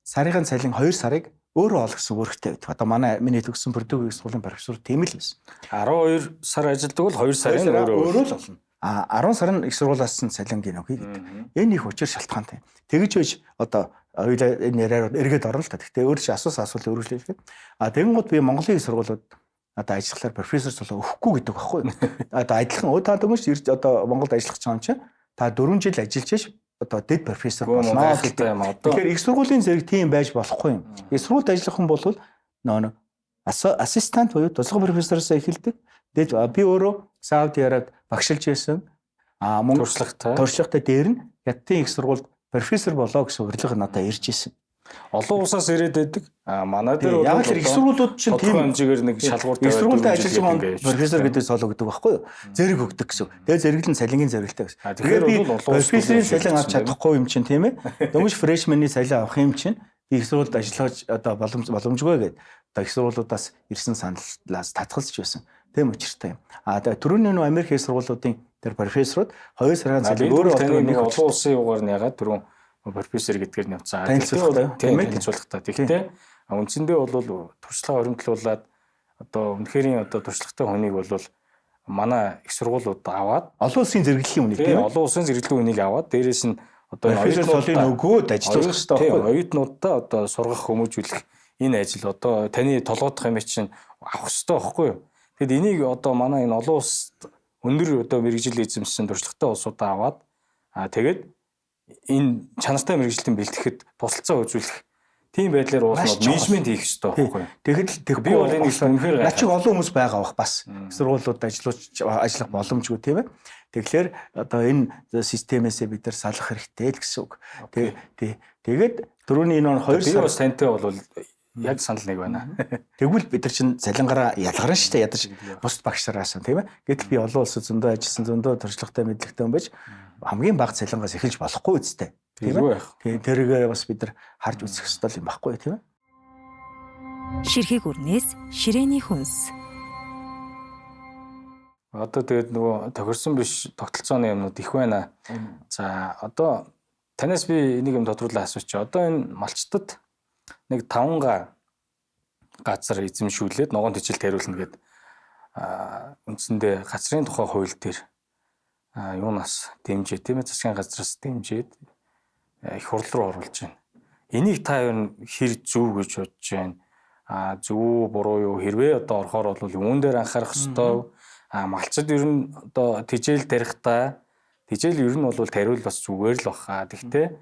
сарын цалин 2 сарыг өөрөө олох гэсэн үүрэгтэй байдаг. Одоо миний төгссөн Пүрдүгийн их сургуулийн профессор тийм л байсан. 12 сар ажилладаг бол 2 сарын өөрөө л олно. 10 сар нь их сургуулиас нь цалин гинөөхий гэдэг. Энэ их учир шалтгаантай. Тэгэж байж одоо хоёулаа энэ яриаар эргээд орно л та. Гэхдээ өөр чи асуулт өргөжлөө. Тэгэнгუთ би Монголын их сургуулиуд одоо ажиллахлаар профессор цолоо өгөхгүй гэдэг багхгүй. Одоо адилхан та дөнгөж ирж одоо Монголд ажиллах гэж байгаа юм чинь та 4 жил ажиллаж ш одоо дэд профессор болно гэдэг юм. Тэгэхээр их сургуулийн зэрэг тийм байж болохгүй юм. Их сургуульд ажиллах хүн бол нөө ассистент буюу тусгай профессороос эхэлдэг. Тэгээд би өөрөө Сауди Арабид багшилж байсан. Мөн туршлагатай дээр нь Хятадын их сургуульд профессор болоо гэсэн урилга надад ирж исэн. Олон улсаас ирээд байдаг. Манай дээр яг л их сургуулиуд чинь тийм хэмжээгээр нэг шалгуур тавиад их сургуульд ажиллаж байгаа профессор гэдэг цол өгдөг байхгүй юу? Зэрэг өгдөг гэсэн. Тэгээ зэрэглэн цалингийн зэрэгтэй гэсэн. Тэгэхээр би профессорын цалин авч чадахгүй юм чинь тийм ээ. Дөнгөж фрешмэний цалин авах юм чинь би их сургуульд ажиллаж одоо боломжгүй гэдэг. Одоо их сургуулиудаас ирсэн саналаас татгалзаж байсан. Тийм учиртай юм. Түрүүний нөө Америк их сургуулиудын тэр профессорууд 2 сарын цалин өөрөө нэг олон улсын югаар нь ягаад түрүүн профессор гэдгээр нь явцсан. Тийм танилцуулгатай. Тэгтээ үндсэндээ бол туршлага хоригдлуулад одоо үнэхэрийн одоо туршлагатай хүнийг бол манай их сургуулиуд аваад олон улсын зэрэглэлийн үнийг тийм олон улсын зэрэглэлийн үнийг аваад дээрээс нь одоо оюутнуудын нөгөөд ажиллах хэрэгтэй байхгүй. Оюутнуудаа одоо сургах хүмүүжүүлэх энэ ажил одоо таны толгойдох юм чинь авах хэрэгтэй байхгүй юу? Тэгэд энийг одоо манай энэ олон улс өндөр одоо мэрэгжил эзэмшсэн туршлагатай улсуудаа аваад тэгээд энэ чанартай мэрэгжилтэн бэлтгэхэд тусалцаа үзүүлэх тийм байдлаар уулзнууд менежмент хийх хэрэгтэй байхгүй юу? Тэгэхэд би бол энэ их үнэхээр начиг олон хүмүүс байгаа бах бас сургуулиуд ажиллах боломжгүй тийм ээ. Тэгэхээр одоо энэ системээсээ бид нар салах хэрэгтэй л гэсэн үг. Тэгээд түрүүний энэ 2 сар би бас тантай бол яг санал нэг байна. Тэгвэл бид нар чинь цалингараа ялгарна шүү дээ ядаж бус багшараас тийм ээ. Гэтэл би олон улсад зөндөө ажилласан зөндөө туршлагатай мэдлэгтэй хүн байж хамгийн бага цалингаас эхэлж болохгүй үстэй. Тийм ээ. Тийм тэргээ бас бид нар харж үзэх ёстой юм баггүй тийм ээ. Ширхэг үрнээс ширээний хүнс. Одоо тэгээд нөгөө тохирсон биш тогтолцооны юмнууд их байна. За одоо танаас би нэг юм тодруулаад асууч. Одоо энэ малчтад нэг 5 газар эзэмшүүлээд ногоон төжилд хариулна гэд үндсэндээ газрын тухай хууль дээр юунаас дэмжээ тийм ээ засгийн газраас дэмжээд их хурл руу оруулж байна. Энийг та юу хэр зөв гэж бодож байна? Зөв буруу юу хэрвээ одоо орохоор бол юун дээр анхаарах ёстой? Малчид ер нь одоо тижэл тарихдаа тижэл ер нь бол тариул бас зүгээр л баха. Тэгтээ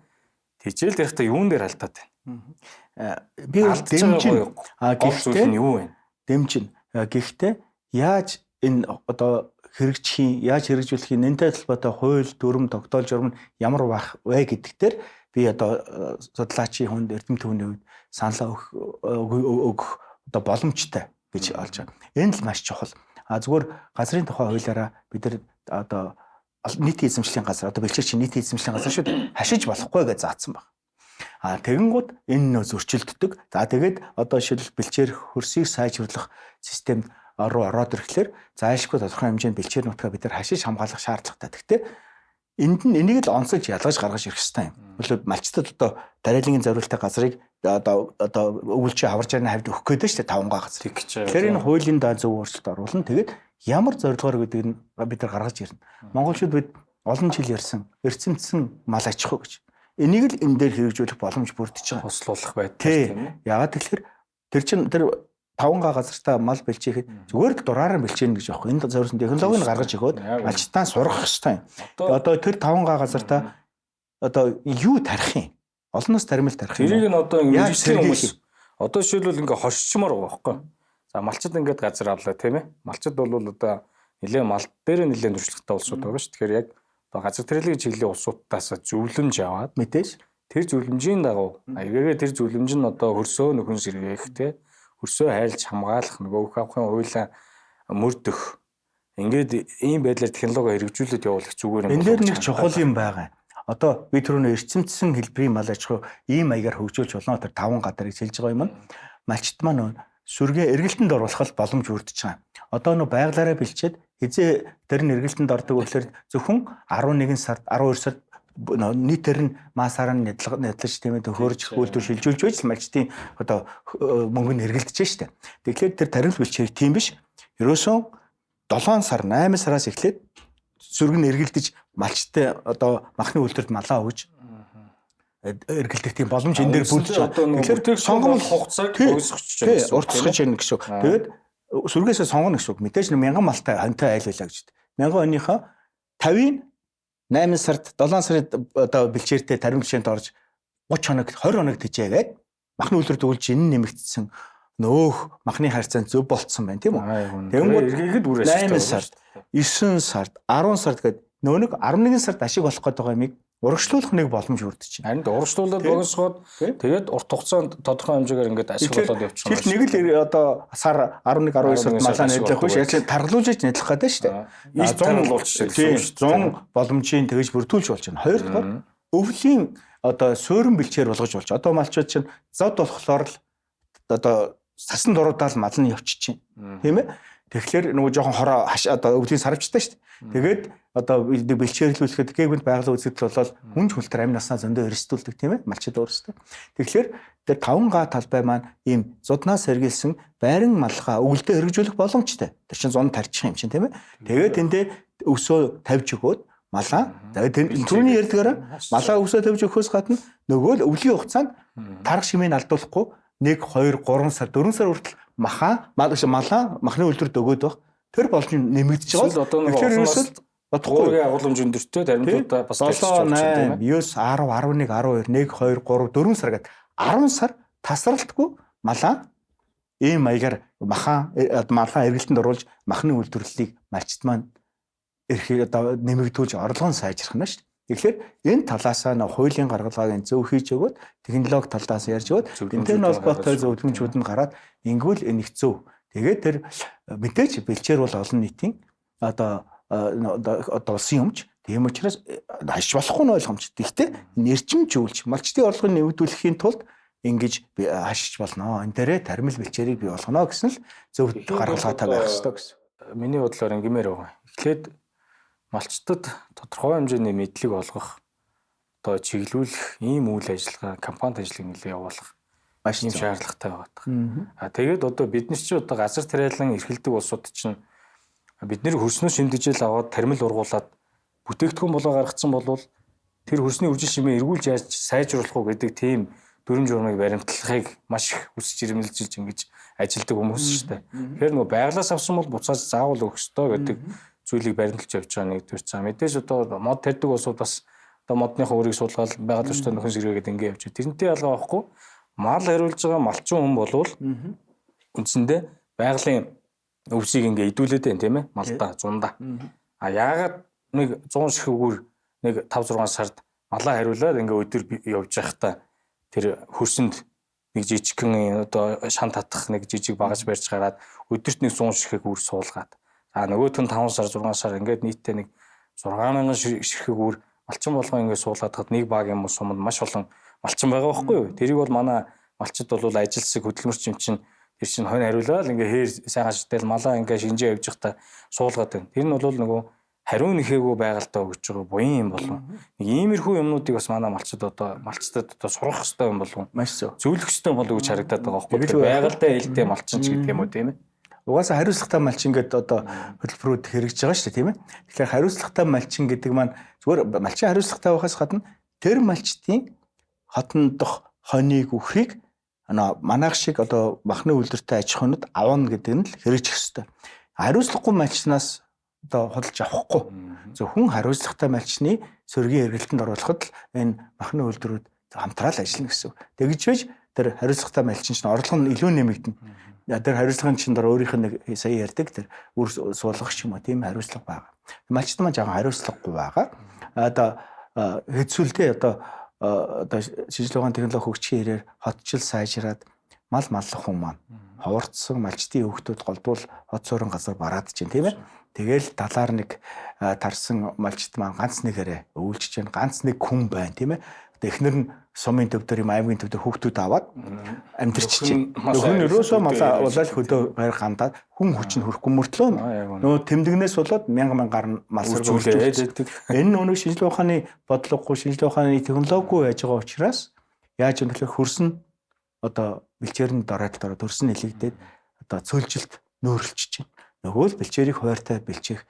тижэл тарихдаа юун дээр алдаад байна? Би дэмжин гэхдээ юу вэ? Дэмжин. Гэхдээ яаж энэ одоо яаж хэрэгжүүлэх нэнтэй талбайтай хууль, дүрм, тогтоол журам ямар байх вэ гэдэгт төр би одоо судлаачийн хүнд эрдэм төвний үед саналаа өгөх одоо боломжтой гэж олж байгаа. Энэ л маш чухал. Зүгээр газрын тухай хуулиараа бид нар одоо нийтийн эзэмшлийн газар одоо бэлчээрч нийтийн эзэмшлийн газар шүү дээ хашиж болохгүй гэж заасан баг. Тэгэнгუთ энэ нөө зөрчилддөг. Тэгээд одоо шилбэл бэлчээр хөрсийг сайжруулах системд руу ороод ирэхлээр зайлшгүй тодорхой хэмжээнд бэлчээр нутгаа бид нар хашиж хамгаалах шаардлагатай. Гэхдээ энийг л онцолж ялгаж гаргаж ирэх хэрэгтэй юм. Өөрөлд малчтад одоо дарааллын зориултын газрыг одоо өвөлчөө аварж ярина хавьд өгөх гээд шүү дээ 5 газар. Тэгэхээр энэ хуулийн зөв өөрчлөлт оруулна. Тэгээд ямар зорилгоор гэдгийг бид нар гаргаж ирнэ. Монголчууд бид олон жил ярьсан эрдэмтсэн мал аж ахуй гэж. Энийг л энэ дээр хэрэгжүүлэх боломж бүрдэж байгаа. Туслуулах байдаг тийм ээ. Яагаад тэгэхээр тэр чинь тэр 5 газартаа мал бэлчээхэд зүгээр л дураараа бэлчээнэ гэж аахгүй. Энэ зориулсан технологиг гаргаж өгөөд малчтаа сурах хэрэгтэй. Одоо тэр 5 газартаа одоо юу тарих юм? Олноос таримал тарих юм. Тэрийг нь одоо мэргэжлийн хүмүүс одоо жишээлбэл ингээ хоршчмоор байгаа байхгүй. За малчид ингээд газар авлаа тийм ээ. Малчид бол одоо нэлээд мал дээр нэлээд туршлагатай улсууд байгаа шүү. Тэгэхээр яг газар тэрэлгийн чиглэлийн улсуудаас зөвлөмж аваад мэдээж тэр зөвлөмжийн дагуу эргээгээ тэр зөвлөмж нь одоо хөрсөө нөхөн сэргээх тийм хөрсөө хайлж хамгаалах нөгөө өөх авахын хуулиа мөрдөх ингээд ийм байдлаар технологи хэрэгжүүлээд явуулах зүгээр юм. Энэ дээр нэг чухал юм байгаа. Одоо би түрүүний эрчимцсэн хэлбэрийн мал аж ахуй ийм маягаар хөгжүүлж болно. Тэр 5 гадарыг хэлж байгаа юм. Малчт маань сүргээ эргэлтэнд оруулах боломж бүрдэж байгаа. Одоо нөө байгалаараа бэлчээд хизээ тэр нь эргэлтэнд ордог болохоор зөвхөн 11 сард 12 сард нийтээр нь масаар нь нядлаж тийм ээ хөөрж үйлдвэр шилжүүлж байж л малчтын одоо мөнгө нь эргэлдэж штэ. Тэгэхээр тэр тархил бэлчээр тийм биш. Ерөөсөн 7 сар 8 сараас эхлээд сүрэг нь эргэлдэж малчтай одоо махны үйлдвэрт малаа өгж эргэлдэх тийм боломж энэ дээр бүрдэж байгаа. Тэгэхээр сонгон хугацааг өгсөж чинь уртсгаж яах гэсэн үг. Тэгээд сүргээсээ сонгоно гэсэн үг. Мэдээж 1000 малтай хонтой айл байлаа гэж. 1000 онийхоо 50-ийн 8 сард 7 сарын одоо бэлчээртэй тарим бэлчээнд орж 30 хоног 20 хоног тэжээгээд махны үйлдвэр дүүлж энэ нэмэгдсэн нөөх махны харьцаанд зөв болцсон байна тийм үү. Тэгэнгүүт эргээгээд үрээс 8 сард 9 сард 10 сард гээд нөө нэг 11 сард ашиг болох гэдэг юмыг урагшлуулах нэг боломж өрдөж байна. Харин урагшлуулаад богсгоод тэгээд урт хугацаанд тодорхой хэмжээгээр ингээд ашиг болоод явчих юм. Жил нэг л одоо сар 11 12 сард малаа нэдлэх биш яаж тархлуулж нэдлэх гэдэг шүү дээ. 100 болчихсон гэсэн. 100 боломжийн тэгж бүрдүүлж болж байна. Хоёрдугаар өвлийн одоо суурин бэлчээр болгож болж. Одоо малчууд чинь зод болохоор л одоо сасан дуруудаал мал нь явчих чинь. Тийм ээ. Тэгэхээр нөгөө жоохон хороо одоо өвлийн сарвчтай шүү дээ. Тэгээд одоо бэлчээрлүүлэхэд гээгүнд байгалийн үзэгдэл болол хүн хүлтэр амь наснаа зөндөө өрсдүүлдэг тийм ээ малчид өөрсдөө. Тэгэхээр тэр 5Г талбай маань ийм зуднаас сэргийлсэн байран малгай өвөлдөө хэрэгжүүлэх боломжтой. Тэр чинь зун тарчих юм чинь тийм ээ. Тэгээд эндээ өсөө тавьж өгөөд малаа тэгээд түрүүний ярьдгаар малаа өсөө тавьж өгөхөөс гадна нөгөө л өвлийн хугацаанд тарх шимийг алдуулахгүй 1 2 3 сар 4 сар хүртэл малаа махны үйлдвэрт өгөөд баг тэр болж нэмэгдэж байгаа. Тэгэхээр ерөөсөө бодохгүй агуулмж өндөртэй таримтуудаа бас 7 8 9 10 11 12 1 2 3 4 сар гэдэг 10 сар тасралтгүй малаа ийм маягаар малаа эргэлтэнд оруулж махны үйлдвэрлэлийг малчт маань эрхээ одоо нэмэгдүүлж орлого нь сайжрах нь шүү дээ. Тэгэхээр энэ талаасаа хуулийн гаргалгааг зөв хийж өгөөд технологи талаас ярьж өгөөд энэтэй холбоотой зөвлөмжүүд нь гараад ингүүл энэ их зөв. Тэгээд тэр мэдээж бэлчээр бол олон нийтийн одоо улсын юмч тийм учраас хаш болохгүй нь ойлгомж. Гэхдээ нэрчимжүүлж малчтын орлогыг нэмэгдүүлэхийн тулд ингэж хашиж болно. Энэ дээрээ тармил бэлчээрийг бий болгоно гэсэн л зөв гаргалгаатай байх хэрэгтэй гэсэн. Миний бодлоор ингэмээр байгаа. Эхлээд малчтад тодорхой хэмжээний мэдлэг олгох, одоо чиглүүлэх ийм үйл ажиллагаа, компанид ажлыг нэлээд явуулах маш юм шаардлагатай байгаа. Тэгээд одоо бид нар чинь одоо газар тариалан эрхэлдэг улсууд чинь бидний хөрснөө шимдэжэл аваад тармил ургуулад бүтээгдэхүүн болоо гаргацсан бол тэр хөрсний үржил шимээ эргүүлж яаж сайжруулах уу гэдэг тийм дүрм журмыг баримтлахыг маш их үсэж ирмэлжилж ингэж ажилдаг хүмүүс шүү дээ. Тэгэхээр нөгөө байглаас авсан бол буцааж заавал өгөх ёстой гэдэг зүйлийг баримталж явж байгаа нэгдүгээр цаа. Мэдээж одоо мод тарьдаг улсууд бас одоо модныхоо өөрийг суулгаад байгаль орчтой нөхөн сэргээгээд ингэ явж байна. Тэрнтэй ялгаа байхгүй. Мал хариулж байгаа малчин хүн болвол үндсэндээ байгалийн өвсийг ингэ идүүлээд байна тийм ээ малдаа зундаа. Яагаад нэг 100 ширхгүүр нэг 5 6 сард малаа хариулаад ингэ өдөр явж байхдаа тэр хөрсөнд нэг жижигхэн одоо шан татах нэг жижиг багаж барьж гараад өдөрт нэг 100 ширхгүүр суулгаад нөгөөх нь 5 сар 6 сар ингээд нийтдээ нэг 6000 ширхгүүр малчин болгоо ингээд суулгаад хад нэг баг юм уу сумд маш олон малчин байгаа байхгүй юу. Тэрийг бол манай малчид бол ажилсаг хөдөлмөрч юм чинь тэр чинь хонь хариулаад ингээ хээр сайхан шидэл малаа ингээ шинжээ явж байхдаа суулгаад байна. Тэр нь бол нөгөө хариу нэхээгүй байгальтай өгч байгаа буян юм болов. Нэг иймэрхүү юмнуудыг бас манай малчид одоо малчдад одоо сурах хэрэгтэй юм болов. Маш зөв. Зөвлөх хэрэгтэй болов гэж харагдаад байгаа байхгүй юу. Байгальтай ээлтэй малчин ч гэдэг юм уу тийм ээ. Угаасаа хариуцлагатай малчин гэдэг одоо хөтөлбөрүүд хэрэгжиж байгаа шүү дээ тийм ээ. Тэгэхээр хариуцлагатай малчин гэдэг маань зүгээр малчин хариуцлагатай байхаас гадна тэр малчтын хотондох хоньыг үхрийг манайх шиг одоо махны үйлдвэртэй аж ахуйнууд авна гэдэг нь л хэрэгжих ёстой. Хариуцлагагүй малчнаас одоо худалж авахгүй. Зөвхөн хариуцлагатай малчны сөргийн эргэлтэнд оруулахад л энэ махны үйлдвэрүүд хамтраад ажиллана гэсэн. Тэгж байж тэр хариуцлагатай малчин чинь орлого нь илүү нэмэгдэнэ. Тэр хариуцлагын чинь дараа өөрийнх нь сая ярьдаг тэр үр суулгах юм уу тийм хариуцлага байгаа. Малчд маань жаахан хариуцлагагүй байгаа. Одоо хэцүүлдэ одоо шинжилгээ ухааны технологи хөгжихийн хэрээр хотчил сайжраад мал маллах хүн маань ховорцсон малчтын өвгтүүд голдвол хот суурин газар бараад чинь тийм ээ. Тэгэл талаар нэг тарсан малчт маань ганц нэгээрээ өвлжж чинь ганц нэг хүн байна тийм ээ. эхнэр нь сумын төв дээр юм аймгийн төв дээр хүүхдүүд аваад амьдэрч чинь. Нөхөр нь ерөөсөө малаа улаал хөдөө байр гандаад хүн хүч нь хөрөхгүй мөртлөө нөгөө тэмдэгнээс болоод мянган гаруй мал үржүүлээд энэ нөгөө шинжилгээ ухааны бодлогогүй шинжилгээ ухааны технологигүй байж байгаа учраас яаж юм тэгэхээр хөрсөн одоо бэлчээрийн дороод төрсөн нэлэгдээд одоо цөлжилт нөөрлөж чинь. Нөгөө л бэлчээрийг хуваартай бэлчээх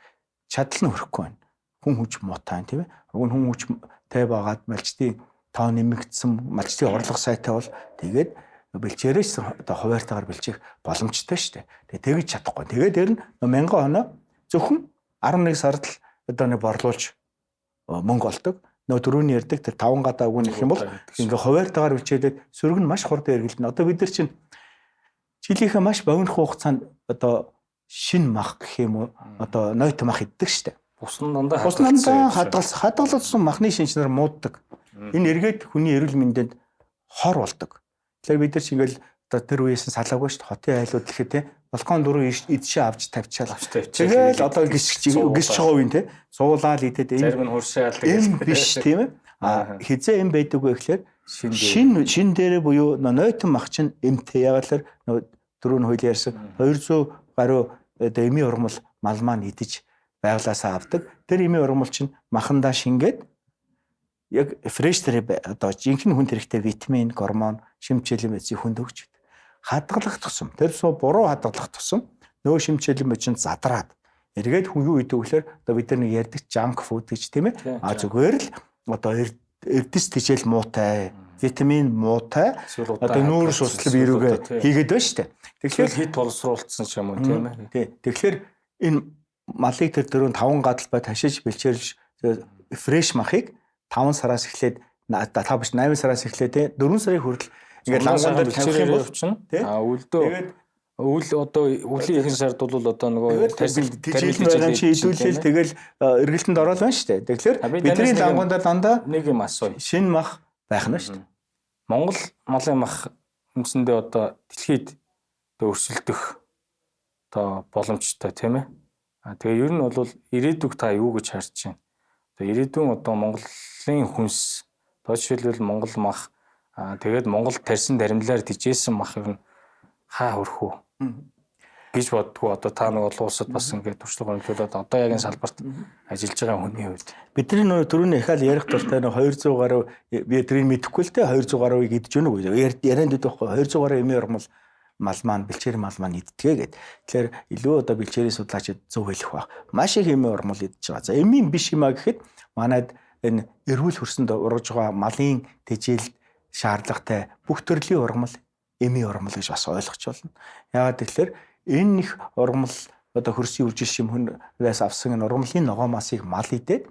чадал нь хөрөхгүй байна. Хүн хүч муутай тийм ээ. Уг нь хүн хүчтэй байгаад малчдын тоо нэмэгдсэн малчдын орлого сайтай бол тэгээд бэлчээрээс одоо хуваартайгаар бэлчээх боломжтой шүү дээ. Тэгээд тэгж чадахгүй. Тэгээд ер нь 1000 оноо зөвхөн 11 сард л одоо нэг борлуулж мөнгө олдог. Нөгөө түрүүний ярьдаг тэр 5 гадаа үг нэх юм бол ингээ хуваартайгаар бэлчээдэг сөрөг нь маш хурдан эргэлдэнэ. Одоо бид нар чинь жилийнхээ маш богино хугацаанд одоо шин мах гэх юм уу одоо ноёт мах иддэг шүү дээ. Бусан дандаа хадгалсан махны шинж нар мууддаг. Энэ эргээд хүний эрүүл мэндэд хор болдог. Тэгэхээр бид нар ч ингээл одоо тэр үеэс нь салаагүй шүү дээ. Хотын айлууд гэхэд те балкон дөрөв идшээ авч тавьчаал. Тэгэл одоо гисч байгаа үеин те суулаад идэд зарим нь хуршаал юм биш тийм ээ. Хизээ юм байдаг вэ гэхээр шин дээрээ буюу нойтон мах чинь эмтэй яагаад л дөрөв нь хууль ярьсан 200 гаруй одоо эми ургамал мал маань идэж байглаасаа авдаг. Тэр эми ургамал чинь махандаа шингээд яг фреш дээр одоо жинхэнэ хүнд хэрэгтэй витамин, гормон, шимтгэлэн мэдсийг хүнд өгч байдаг. Хадгалах тусам тэр суу буруу хадгалах тусам нөгөө шимтгэлэн мэд чинь задраад эргээд хүн юу идэв гэхээр одоо бид нар нэг ярьдаг junk food гэж тийм ээ. Зүгээр л одоо эрдэс тижэл муутай, витамин муутай одоо нүүрс услал вирүүгээ хийгээд байна шүү дээ. Тэгэхээр хит боловсруулсан ч юм уу тийм ээ. Тэгэхээр энэ малыг тэр дөрөв 5 гадал бай ташиж бэлчээрж фреш махыг 5 сараас эхлээд та биш 8 сараас эхлээд 4 сарын хүртэл ингээд лангуун дээр тавих юм бол үлдөө үл одоо үлийн ихэнх сард бол одоо нөгөө тархилж байгаа чи идүүлэл тэгэл эргэлтэнд ороод байна шүү дээ. Тэгэхээр бидний лангуун дээр дандаа нэг юм асууя. Шинэ мах байх нь шүү дээ. Монгол малын мах үндсэндээ одоо дэлхийд өрсөлдөх одоо боломжтой тийм ээ. Тэгээ ер нь бол ирээдүг та юу гэж харж байна? Одоо ирээдүйн одоо Монголын хүнс одоо жишээлбэл Монгол мах тэгээд Монгол тарьсан даримлаар дижээсэн мах ер нь хаа хөрөх үү гэж боддгоо. Одоо та нэг олон улсад бас ингээд туршлага хөндлөлөд одоо яг энэ салбарт ажиллаж байгаа хүний хувьд бидний нөгөө түрүүний ихаал ярих дуртай нэг 200 гаруй би тэрийг мэдэхгүй л те 200 гаруйг идэж гэнэ үү ярианд дэхгүй 200 гаруй эми урмал мал маань бэлчээр мал маань идтгээ гэд. Тэгэхээр илүү одоо бэлчээрийн судлаачид зөв хэлэх баг. Маш их эми урмал идэж байгаа. За эмийн биш юм а гэхэд манайд энэ эрүүл хөрсөнд ургаж байгаа малын тэжээлд шаардлагатай бүх төрлийн ургамал эми ургамал гэж бас ойлгож байна. Яагаад тэгэхээр энэ их ургамал одоо хөрсийн үржил шимхэнээс авсан энэ ургамлын ногоомасыг мал идээд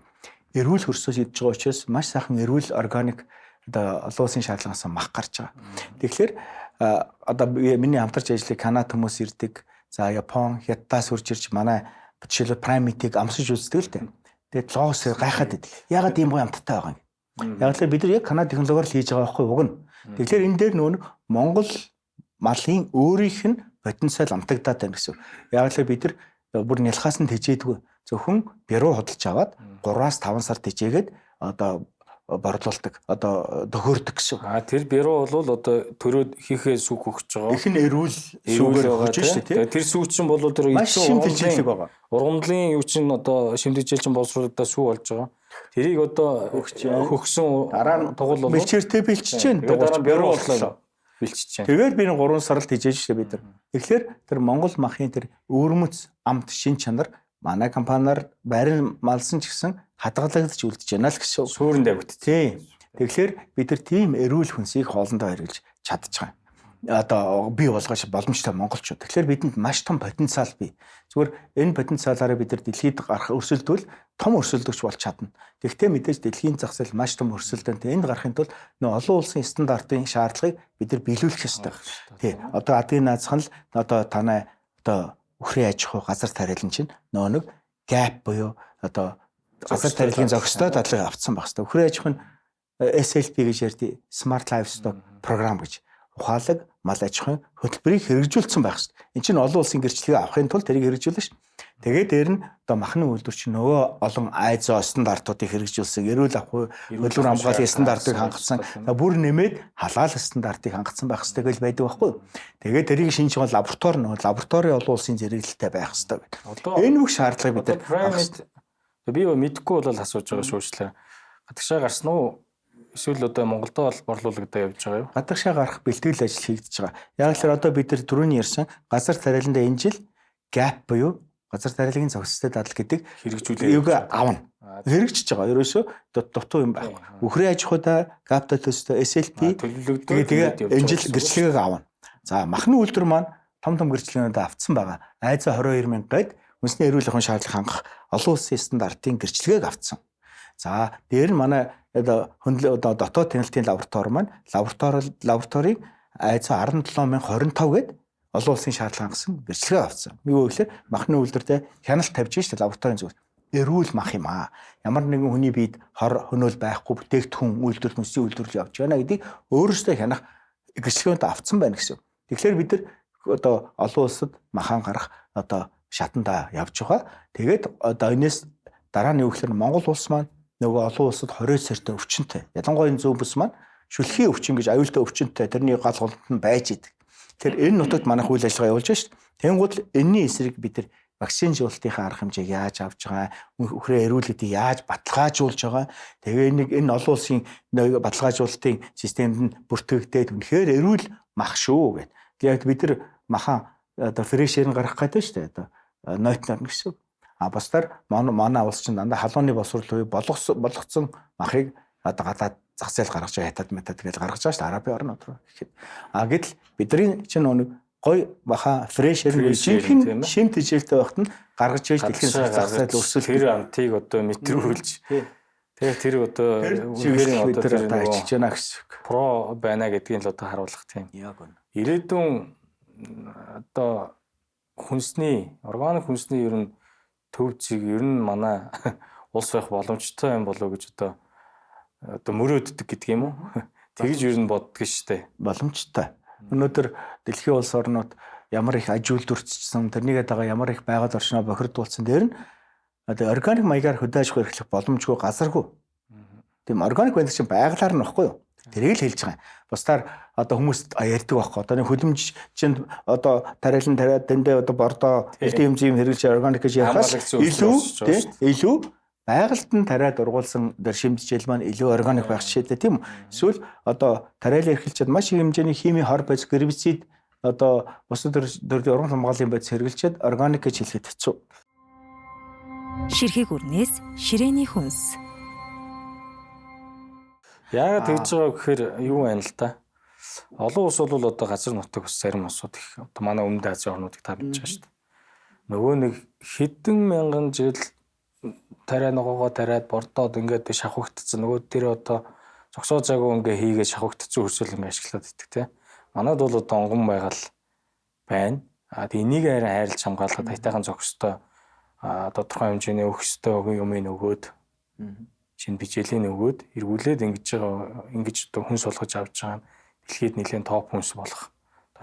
эрүүл хөрсөөс идэж байгаа учраас маш сайхан эрүүл органик одоо олон улсын шаардлагаас мах гарч байгаа. Тэгэхээр одоо миний хамтарч ажиллах Канада хүмүүс ирдэг. За Япон, Хятадаас хурж ирж манай жишээлбэл Prime-ийг амсаж үздэг л дээ. Тэгээд лоос гайхаад идэг. Ягаад ийм гоё амттай байгаа юм? Яг л бид нар яг Канада технологиор л хийж байгаа байхгүй уг нь. Тэгэхээр энэ дээр нөгөө Монгол малын өөрийнх нь потенциал амтагдаад байна гэсэн. Яг л бид нар бүр нялхаас нь тэжээдгүй. Зөвхөн бюро худалж аваад 3-5 сар тэжээгээд одоо борлуулдаг одоо төхөөрдөг гэсэн. Тэр бюро бол одоо төрөөд хийхээ сүг өгч байгаа. Их нь эрүүл сүгээр өгч шүү дээ. Тэр сүг чинь бол тэр шимтгэлэг байгаа. Ургамлын юу чинь одоо шимтгэлж чинь боловсруулалтаа сүг болж байгаа. Тэрийг одоо хөгсөн дараа нь тугал бол бэлчээртэй бэлчиж чинь дараа нь бюро боллоо бэлчиж чинь. Тэгээд би 3 сард хийж шүү дээ бид нар. Тэгэхээр тэр Монгол махын тэр өвөрмөц амт шин чанар манай компаниар байрын малсан ч гэсэн хадгалагдаж үлдэж байна л гэсэн. Суурин давигт. Тийм. Тэгэхээр бид нар тийм эрүүл хүнсийг хоолндоо хэрэглэж чадчихсан. Одоо бий болгож боломжтой монголчууд. Тэгэхээр бидэнд маш том потенциал бий. Зүгээр энэ потенциалаараа бид нар дэлхийд гарах өрсөлдвөл том өрсөлдөгч болж чадна. Тэгэхдээ мэдээж дэлхийн зах зээл маш том өрсөлдөөнтэй. Энд гарахын тулд нөө олон улсын стандартын шаардлагыг бид нар биелүүлэх ёстой. Тий. Одоо адгийн наазах нь л одоо танай одоо үхрийн аж ахуй газар тариалан чинь нөө нэг gap буюу одоо газар тариалгын зохистой дадлыг авцсан байх хэвээр. Үхрийн аж ахуйн SLP гэж ярьдیں۔ Smart Livestock програм гэж ухаалаг мал аж ахуйн хөтөлбөрийг хэрэгжүүлсэн байх шүү дээ. Энд чинь олон улсын гэрчлэгийг авахын тулд тэрийг хэрэгжүүлнэ шүү. Тэгээд дээр нь одоо махны үйлдвэр чинь нөгөө олон ISO стандартуудыг хэрэгжүүлсэн, эрүүл ахуй, хөдөлгөөн хамгааллын стандартыг хангацсан, бүр нэмээд халаал стандартыг хангацсан байх хэрэгтэй гэж байдаг байхгүй юу? Тэгээд тэрийг шинжих бол лабораторийн олон улсын зэрэглэлтэй байх хэрэгтэй гэдэг. Энэ бүх шаардлагыг бид би мэдэхгүй бол асууж байгаа шүүжлээ. Гадагшаа гарсан уу? Эсвэл одоо Монголдо бол борлуулагдаа явж байгаа юу? Гадагшаа гарах бэлтгэл ажил хийгдэж байгаа. Яг л одоо бид нар түрүүний ярьсан газар тариаландаа энэ жил gap буюу газар тариалагын зохистой дадал гэдэг хэрэгжүүлэг авна. Хэрэгжиж байгаа. Ерөөсөө дутуу юм байхгүй. Үхрийн аж ахуйда gap төстэй SLP тэгээд энэ жил гэрчлэгийг авна. За махны үйлдвэр маань том гэрчлэгнүүд авцсан байгаа. ISO 22000 гээд үндэсний эрүүл ахуйн шаардлага хангах олон улсын стандартын гэрчлэгийг авцсан. За дээр нь манай одоо дотоод тэнэлтийн лаборатори маань лабораторийн ISO 17025 гээд олон улсын шаардлага хангасан гэрчлэгээ авсан. Юу гэхээр махны үйлдвэртэй хяналт тавьж штэ лабораторийн зүгээс эрүүл мах юм аа. Ямар нэгэн хүний биед хор хөнөөл байхгүй бүтээгдэхүүн үйлдвэр мөсийн үйлдвэрлэл явж байна гэдгийг өөрөөсөө хянах гэрчлэгээнд авцсан байна гэсэн. Тэгэхээр бид нар одоо олон улсад махаан гарах одоо шатанда явж байгаа. Тэгээд одоо энэс дараа нь юу гэхээр Монгол улс маань нөгөө олон улсад 20 сартай өвчнөд. Ялангуяа энэ зүүн бүс маань шүлхийн өвчин гэж аюултай өвчнөд тэрний гал голд нь байж идэг. Тэгэхээр энэ нутагт манайх үйл ажиллагаа явуулж байна шүү дээ. Тэнгууд энэний эсрэг бид нар вакцинжуулалтын арга хэмжээг яаж авч байгаа, үхрээ эрүүлэгдийг яаж баталгаажуулж байгаа. Тэгээ энэ олон улсын баталгаажуулалтын системд нь бүртгэгдээд үнэхээр эрүүл мах шүү гэдэг. Яг бид нар махан одоо фрешээр нь гарах гэдэг шүү дээ. Одоо нойтнор гэсэн. Бусдаар манай улс чинь дандаа халууны босрол үе болгоцсон махыг одоо гадаад зах зээл гаргаж байгаа хятад метад гэж гаргаж байгаа шүү дээ. Арабын орнууд руу гэхэд. Гэтэл бидний чинь нэг гой маха фрешэр жинхэнэ шимт хичээлтэй байхад нь гаргаж ийж дэлхийн зах зээл өрсөлдөх тэр амтыг одоо мэтрүүлж тэгээд тэр одоо үнээрээ одоо тэр ажиллаж байна гэсэн. Про байна гэдгийг л одоо харуулах тийм. Яг үнэ. Ирээдүйн одоо органик хүнсний ер нь төв зэг ер нь манай улс байх боломжтой юм болоо гэж одоо мөрөөддөг гэдэг юм уу? Тэгж ер нь боддог штэ. Боломжтой. Өнөөдөр дэлхийн улс орнууд ямар их аж үйлдвэрчсэн, тэрнийгээ дагаа ямар их байгаль орчноо бохирдуулсан дээр нь одоо органик маягаар хөдөө аж ахуй эрхлэх боломжгүй газаргүй. Тийм органик байдаг чинь байгалаар нь баггүй юу? Тэрийг л хэлж байгаа юм. Бусдаар одоо хүмүүс ярьдаг байхгүй. Одоо нэг хөдөлмж чинь одоо тариалан тариад дэндээ одоо бордоо элдийн хэмжээний хэрэглэж органик гэж яхаас илүү байгальд нь тариад ургуулсан шимтгийл маань илүү органик байх жишээтэй тийм үү? Эсвэл одоо тариалан эрхэлчихэд маш их хэмжээний химийн хор байц гербицид одоо бусад төрлийн уран хамгааллын байц хэрэглэчихэд органик гэж хэлэхэд хэцүү. Ширхэг үрнээс ширээний хүнс. Яагаад тэгж байгаа гэхээр юу байна л та? Олон улс бол одоо газар нутаг ус зарим улсууд их одоо манай Өмнөд Азийн орнуудыг та мэдж байгаа шүү дээ. Нөгөө нэг хэдэн мянган жил тариа ногоогоо тариад бордоод ингээд шавхагдсан. Нөгөө тэр одоо зогсоож байгаагүй ингээ хийгээд шавхагдсан хөрсөл ингээ ашиглаад идэх тийм. Манайд бол одоо онгон байгаал байна. Энийг хайрлж хамгаалахад хайтайхан зохистой тодорхой хэмжээний өгөхстой юмыг өгөөд шинэ бичээлийн өгөөд эргүүлээд ингэж одоо хүнс олгож авч байгаа нь дэлхийд нэлээд топ хүнс болох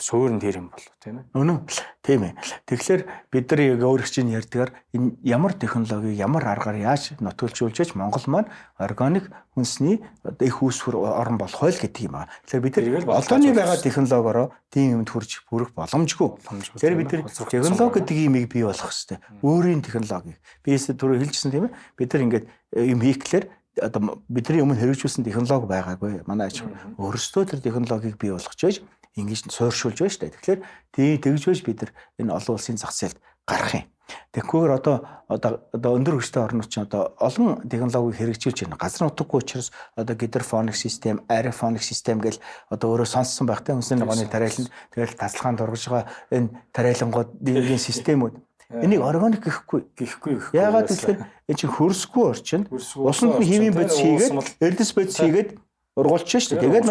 суурин тэр юм болов тийм ээ. Үнэн тийм ээ. Тэгэхээр бид нар яг өөрөг чинь ярьдгаар энэ ямар технологи ямар аргаар яаж нотолжуулж Монгол маань органик хүнсний их үүсвэр орн болох байл гэдэг юм аа. Тэгэхээр бид нар одооний байгаа технологиороо тийм юмд хүрэх боломжгүй. Тэгэхээр бид нар технологи гэдэг юмыг бий болгох хэрэгтэй. Өөрийн технологи. Би түрүү хэлжсэн тийм ээ. Бид нар ингэж юм хийхлээр одоо бидний өмнө хэрэгжүүлсэн технологи байгаагүй. Манай аж өөрсдөө тэр технологиг бий болгож байж ингэж суурьшуулж байна шүү дээ. Тэгэхээр тэгж байж бид нар энэ олон улсын зах зээлд гарах юм. Тэгэхгүйгээр одоо өндөр хүчтэй орнууд чинь одоо олон технологиг хэрэгжүүлж байна. Газар нутаггүй учраас одоо гидрофоник систем, аэрофоник систем гэл одоо өөрөө сонссон байхтай хүнсний ногооны тариаланд тэгэл тасалгаанд ургаж байгаа энэ тариалангуудын системүүд энийг органик гэхгүй. Яагаад гэвэл энэ чинь хөрсгүй орчинд усанд нь химийн бодис хийгээд эрдэс бодис хийгээд ургуулж шүү дээ. Тэгээд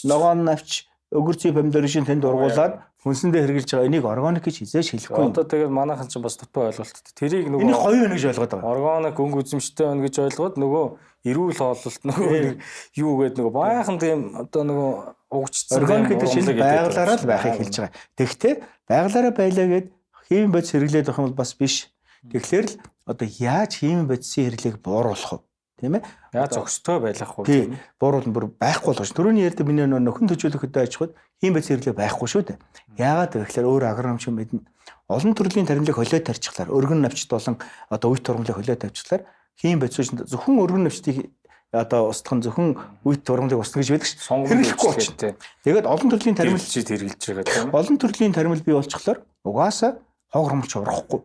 ногоон навч өгөрцийн помидорын тэнд ургуулад хүнсэндээ хэрэгжилж байгаа энийг органик гэж хизээш хэлэхгүй. Одоо тэгээд манайхан ч бас дутуу ойлголт. Тэрийг энийг гоё байна гэж ойлгоод байгаа. Органик өнгө үзэмжтэй байна гэж ойлгоод нөгөө эрүүл хооллолт нөгөө юу гэдэг нөгөө баахан тийм одоо нөгөө угчцсан органик гэдэг чинь байгалаараа л байхыг хэлж байгаа. Тэгэхдээ байгалаараа байлаа гэд химийн бодис хэрэглээд байх юм бол бас биш. Тэгэхээр л одоо яаж химийн бодисын хэрэглээг бууруулах вэ? Тийм ээ? Яаж зөкстэй байх вэ? Тийм. Бууруулна бүр байхгүй болгож. Төрөний ярьдаг миний нөхөн төжүүлэх хөдөө аж ахуйд химийн бодис хэрэглээ байхгүй шүү дээ. Яагаад гэвэл өөр агрономч мэднэ. Олон төрлийн таримлыг холиод тарьчихлаар өргөн навчт болон одоо үйт тургамлыг холиод тавьчихлаар химийн бодис зөвхөн өргөн навчтыг одоо устгах зөвхөн үйт тургамлыг устгах гэж байдаг шүү. Хэрэглэхгүй болчихсон. Тэгээд олон төрлийн таримл хэрэгжилж байгаа тийм. Олон төрлийн таримл бий болчихлоор угаасаа хог хормч урахгүй.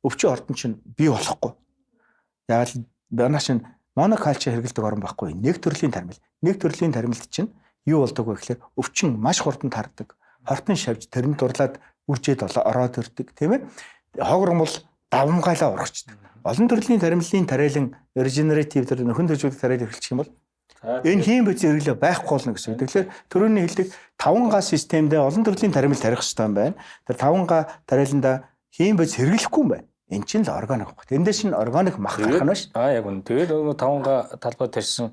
Өвчин ордон чинь бий болохгүй. Яг л манай чинь монокалчи хэрэгэлдэг орн байхгүй. Нэг төрлийн таримлд чинь юу болдог вэ гэхээр өвчин маш хурдан тардаг. Хортон шавж тэрэнд дурлаад үржээд ороод ирдэг тийм ээ. Хог хормол давмгайлаа урагчдаг. Олон төрлийн таримлын тариалан регенератив тэр нөхөн төжүүлэх тариал эхэлчих юм бол энэ хим бодис хэрэглээ байхгүй болно гэсэн. Тэгэхээр төрөний хэлдэг 5Г системдээ олон төрлийн таримл тарих хэрэгтэй юм байна. Тэр 5Г тариаланда хим бодис хэрэглэхгүй юм байна. Эн чинь л органик баг. Эндээс чинь органик мах гарах нь шүү. Яг үнэ. Тэгээд нөгөө 5Г талбай тарьсан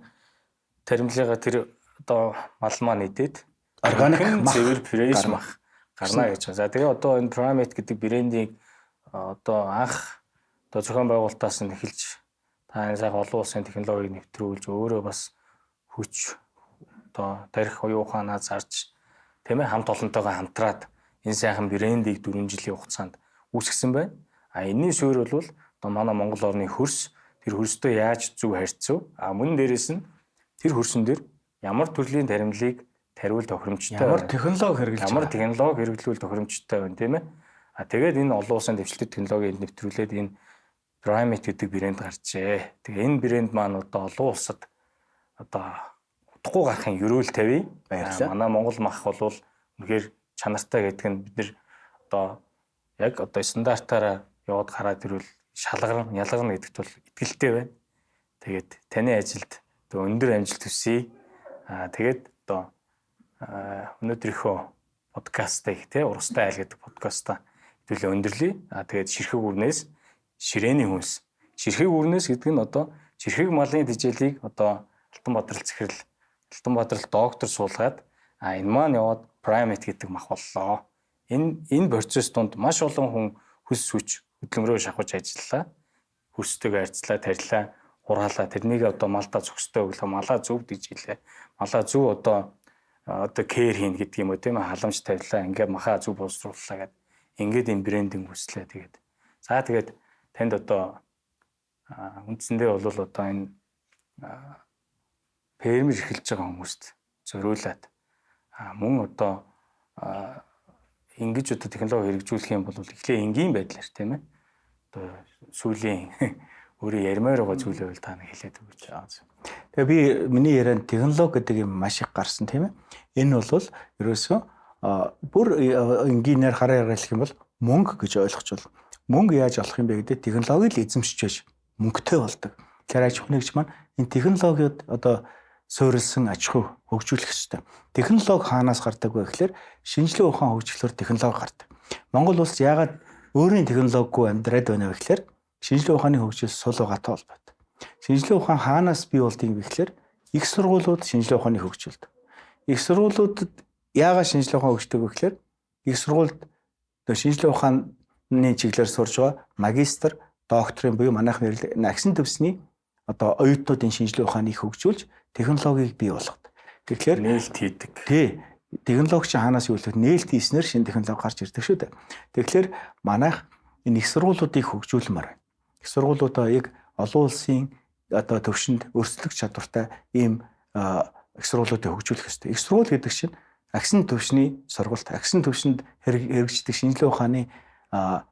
таримлыгаа тэр одоо мал маань идээд органик мах зэвэр фреш мах гарна гэж байна. За тэгээ одоо энэ Primate гэдэг брендийг одоо анх одоо зохион байгуулалтаас нь эхэлж та энэ сайхан олон улсын технологиг нэвтрүүлж өөрөө бас хүч одоо тарих оюун ухаанаа зарж тийм ээ хамт олонтойгоо хамтраад энэ сайхан брендийг 4 жилийн хугацаанд үүсгэсэн байна. А энэний суурь бол одоо манай Монгол орны хөрс тэр хөрстэй яаж зөв харьцав? А мөн дээрээс нь тэр хөрсөн дээр ямар төрлийн таримлыг тариул тохиромжтой ямар технологи хэрэглэж ямар технологи хэрэглүүл тохиромжтой байна тийм ээ. А тэгээд энэ олон улсын дэвшлэлт технологиг нэвтрүүлээд энэ Primate гэдэг брэнд гарчээ. Тэгээ энэ брэнд маань одоо олон улсад одоо утгагүй гарахын ерөөл тавья. Манай Монгол мах бол үнэхээр чанартай гэдэг нь бид нэр одоо яг одоо стандартаараа яваад хараад ирвэл шалгарна, ялгарна гэдэгт бол итгэлтэй байна. Тэгээд таны ажилд одоо өндөр амжилт хүсье. Тэгээд одоо өнөөдрийнхөө подкастыг тий Урастай айл гэдэг подкастаа хэвлээ өндөрлөе. Тэгээд ширхэг үрнээс ширээний хүнс. Ширхэг үрнээс гэдэг нь одоо ширхэг малын тэжээлийг одоо Алтанбаатар захирал Алтанбаатар доктор суулгаад энэ маань яваад Primate гэдэг мах боллоо. Энэ процесс донд маш олон хүн хөс хүч хөдөлмөрөөр шахаж ажиллаа. Хөрстэйг харьцлаа, тарилаа, хураалаа. Тэрнийг одоо малдаа зөвхөстэй өглөө малаа зөв дижилээ. Малаа зөв одоо кэр хийн гэдэг юм уу тийм ээ халамж тавилаа. Ингээ махаа зөв боловсрууллаа гэдэг. Ингээд энэ брендинг хүслээ тэгээд. За тэгээд танд одоо үндсэндээ бол одоо энэ фермер эхэлж байгаа хүмүүст зориулаад мөн одоо ингэж одоо технологи хэрэгжүүлэх юм бол эхлээ энгийн байдлаар тийм ээ одоо сүүлийн өөрөө ярмаар байгаа зүйлээ бол та нэг хэлээд өгч. Тэгээ би миний ярианд технологи гэдэг юм маш их гарсан тийм ээ. Энэ бол ерөөсөө бүр энгийнээр хараа ярих юм бол мөнгө гэж ойлгочвол мөнгө яаж олох юм бэ гэдэг технологиг л эзэмшиж мөнгөтэй болдог. Тэгэхээр аж ахуй нэгж маань энэ технологиуд одоо суурилсан аж ахуй хөгжүүлэх ёстой. Технологи хаанаас гардаг вэ гэхээр шинжлэх ухаан хөгжлөөр технологи гардаг. Монгол улс яагаад өөрийн технологигүй амьдраад байна вэ гэхээр шинжлэх ухааны хөгжил сул угаатай холбоотой. Шинжлэх ухаан хаанаас бий болдгийг вэ гэхээр их сургуулиуд шинжлэх ухааны хөгжилд. Их сургуулиудад яагаад шинжлэх ухаан хөгждөг вэ гэхээр их сургуульд шинжлэх ухааны чиглэлээр сурж байгаа магистр, докторийн буюу манайх нэрлэх агсан төвсний одоо оюутнуудын шинжлэх ухааныг хөгжүүлж технологиг бий болгодог. Тэгэхээр нээлт хийдэг. Тий. Технологи чи хаанаас юу вэ? Нээлт хийснээр шинэ технологи гарч ирдэг шүү дээ. Тэгэхээр манайх энэ их сургуулиудыг хөгжүүлмээр байна. Их сургуулиудаа яг олон улсын одоо төвшөнд өрсөлдөх чадвартай ийм их сургуулиудыг хөгжүүлэх ёстой. Их сургууль гэдэг чинь агсан төвшний сургалт, агсан төвшөнд хэрэгждэг шинжлэх ухааны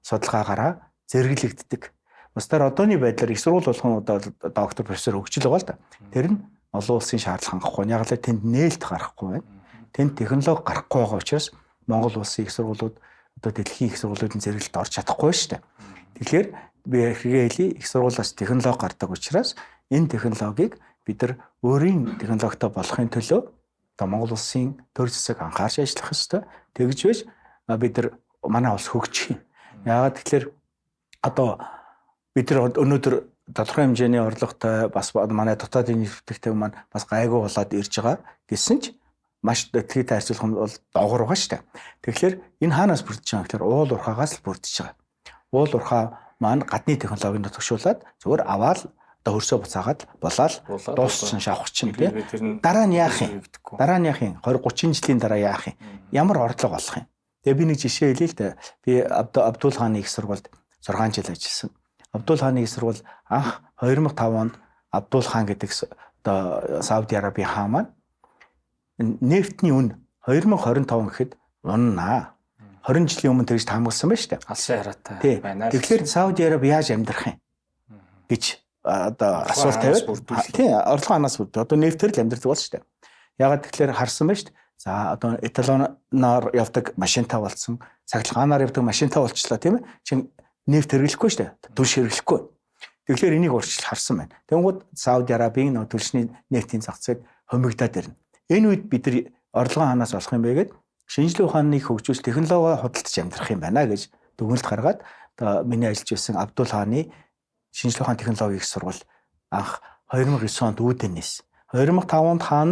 судалгаагаараа зэрэглэгддэг. Бусдаар одооны байдлаар их сургууль болгон одоо доктор, профессор хөгжил байгаа л да. Тэр нь олон улсын шаардлага хангахгүй. Яг л тэнд нээлт гарахгүй байна. Тэнд технологи гарахгүй байгаа учраас Монгол улсын их сургуулиуд одоо дэлхийн их сургуулиудын зэрэглэлд орж чадахгүй шүү дээ. Тэгэхээр би хэлье их сургуулиас технологи гардаг учраас энэ технологиг бид нар өөрийн технологитой болохын төлөө одоо Монгол улсын төр засаг анхаарч ажиллах ёстой. Тэгж биш бид нар манай улс хөгжих юм. Яагаад тэгэхээр одоо бид нар өнөөдөр тодорхой хэмжээний орлоготой бас манай дотоодын нэвтрэгтэй маань бас гайгүй болоод ирж байгаа гэсэн ч маш дэлхийд харьцуулах юм бол доогуур байгаа шүү дээ. Тэгэхээр энэ хаанаас бүрдэж байгаа гэхээр уул уурхаагаас л бүрдэж байгаа. Уул уурхаа маань гадны технологинд төгшүүлээд зүгээр аваад одоо хөрсөө буцаагаад болоод дууссан шавхчин тий. Дараа нь яах юм? Дараа нь яах юм? 20 30 жилийн дараа яах юм? Ямар орлого болох юм? Тэгээ би нэг жишээ хэлье л дээ. Би Абдул хааны их сургуульд 6 жил ажилласан. Абдул хааны их сургууль анх 2005 онд Абдул хаан гэдэг одоо Сауди Арабийн хаан маань нефтний үн 2025 гэхэд уннаа. 20 жилийн өмнө тэгж таамагласан байна шүү дээ. Алсын хараатай байна. Тэгэхээр Сауди Араби яаж амьдрах юм гэж одоо асуулт тавиад тий орлого анаас бүрд одоо нефтээр л амьдрэх болж шүү дээ. Ягаад тэгэхээр харсан байна шүү дээ. За одоо эталоноор явдаг машинтай болсон, цахилгаанаар явдаг машинтай болчихлоо тийм ээ. Чин нефт хэрэглэхгүй шүү дээ. Түлш хэрэглэхгүй. Тэгэхээр энийг урьдчил харсан байна. Тэнгууд Сауди Арабийн түлшний нефтийн зах зээл хомигдоод ирнэ. Энэ үед бид нар орлогоо хаанаас олох юм бэ гэдэг шинжлэх ухааныг хөгжүүлж технологи худалдаж амьдрах юм байна гэж дүгнэлт гаргаад одоо миний ажиллаж байсан Абдул хааны шинжлэх ухааны технологийн их сургууль анх 2009 онд үүдэнээс 2005 онд хаан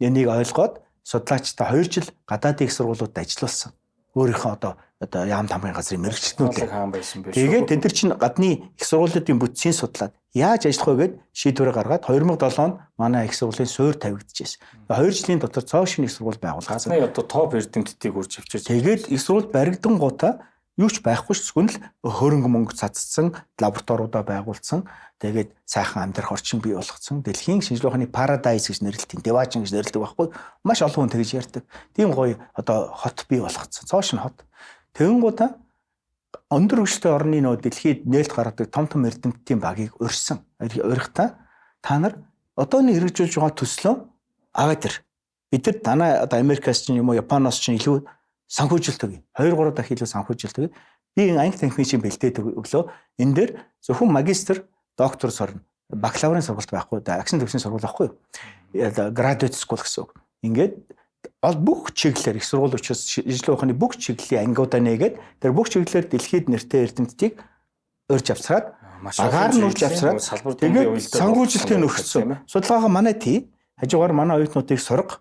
энийг ойлгоод судлаачтай 2 жил гадаадын их сургуулиудад ажилласан. Өөрийнхөө одоо яам тамгын газрын мэрэгчлэнүүд хаан байсан байх. Тэгээд тэд нар чинь гадны их сургуулиудын бүтцийг судлаад яаж ажиллах вэ гэд шийдвэрээ гаргаад 2007 онд манай их сургуулийн суурь тавигдчихсэн. 2 жилийн дотор цоо шинэ их сургууль байгуулсан. Гадны одоо топ эрдэмтдийг үрж авчирч. Тэгээд их сургууль баригдан гутаа юу ч байхгүй ш. Зөвхөн л хөрөнгө мөнгө цацсан, лабораториудаа байгуулсан. Тэгээд сайхан амьдрах орчин бий болгоцсон. Дэлхийн шинжлэх ухааны парадайз гэж нэрлэдэг, деважин гэж нэрлэдэг байхгүй. Маш олон хүн тэгж ярьдаг. Тийм гоё одоо хот бий болгоцсон. Цоо шинэ хот. Тэгэн гутаа өндөр хөгжилтэй орны нөө дэлхийд нээлт гаргадаг том том эрдэмтдийн багийг урьсан. Урьхтаа та нар одооны хэрэгжүүлж байгаа төслөө аваад ир. Бид нар танай одоо Америкаас ч юм уу Японоос ч илүү санхүүжилдэг. 2-3 дахин илүү санхүүжилдэг. Би энэ анги техникийн бэлдээд өглөө энэ дээр зөвхөн магистр, доктор сорно. Бакалаврын сургалт байхгүй да. Агшин төвчний сургалт байхгүй. Graduate school гэсэн үг. Ингээд бүх чиглэлээр их сургууль учраас шинжлэх ухааны бүх чиглэлийн ангиудаа нээгээд тэр бүх чиглэлээр дэлхийд нэртэй эрдэмтдийг урьж авцраад агаар нь урьж авцраад тэгээд санхүүжилтийг нөхцсөн. Судалгаагаа манай тий хажуугаар манай оюутнуудыг сурга.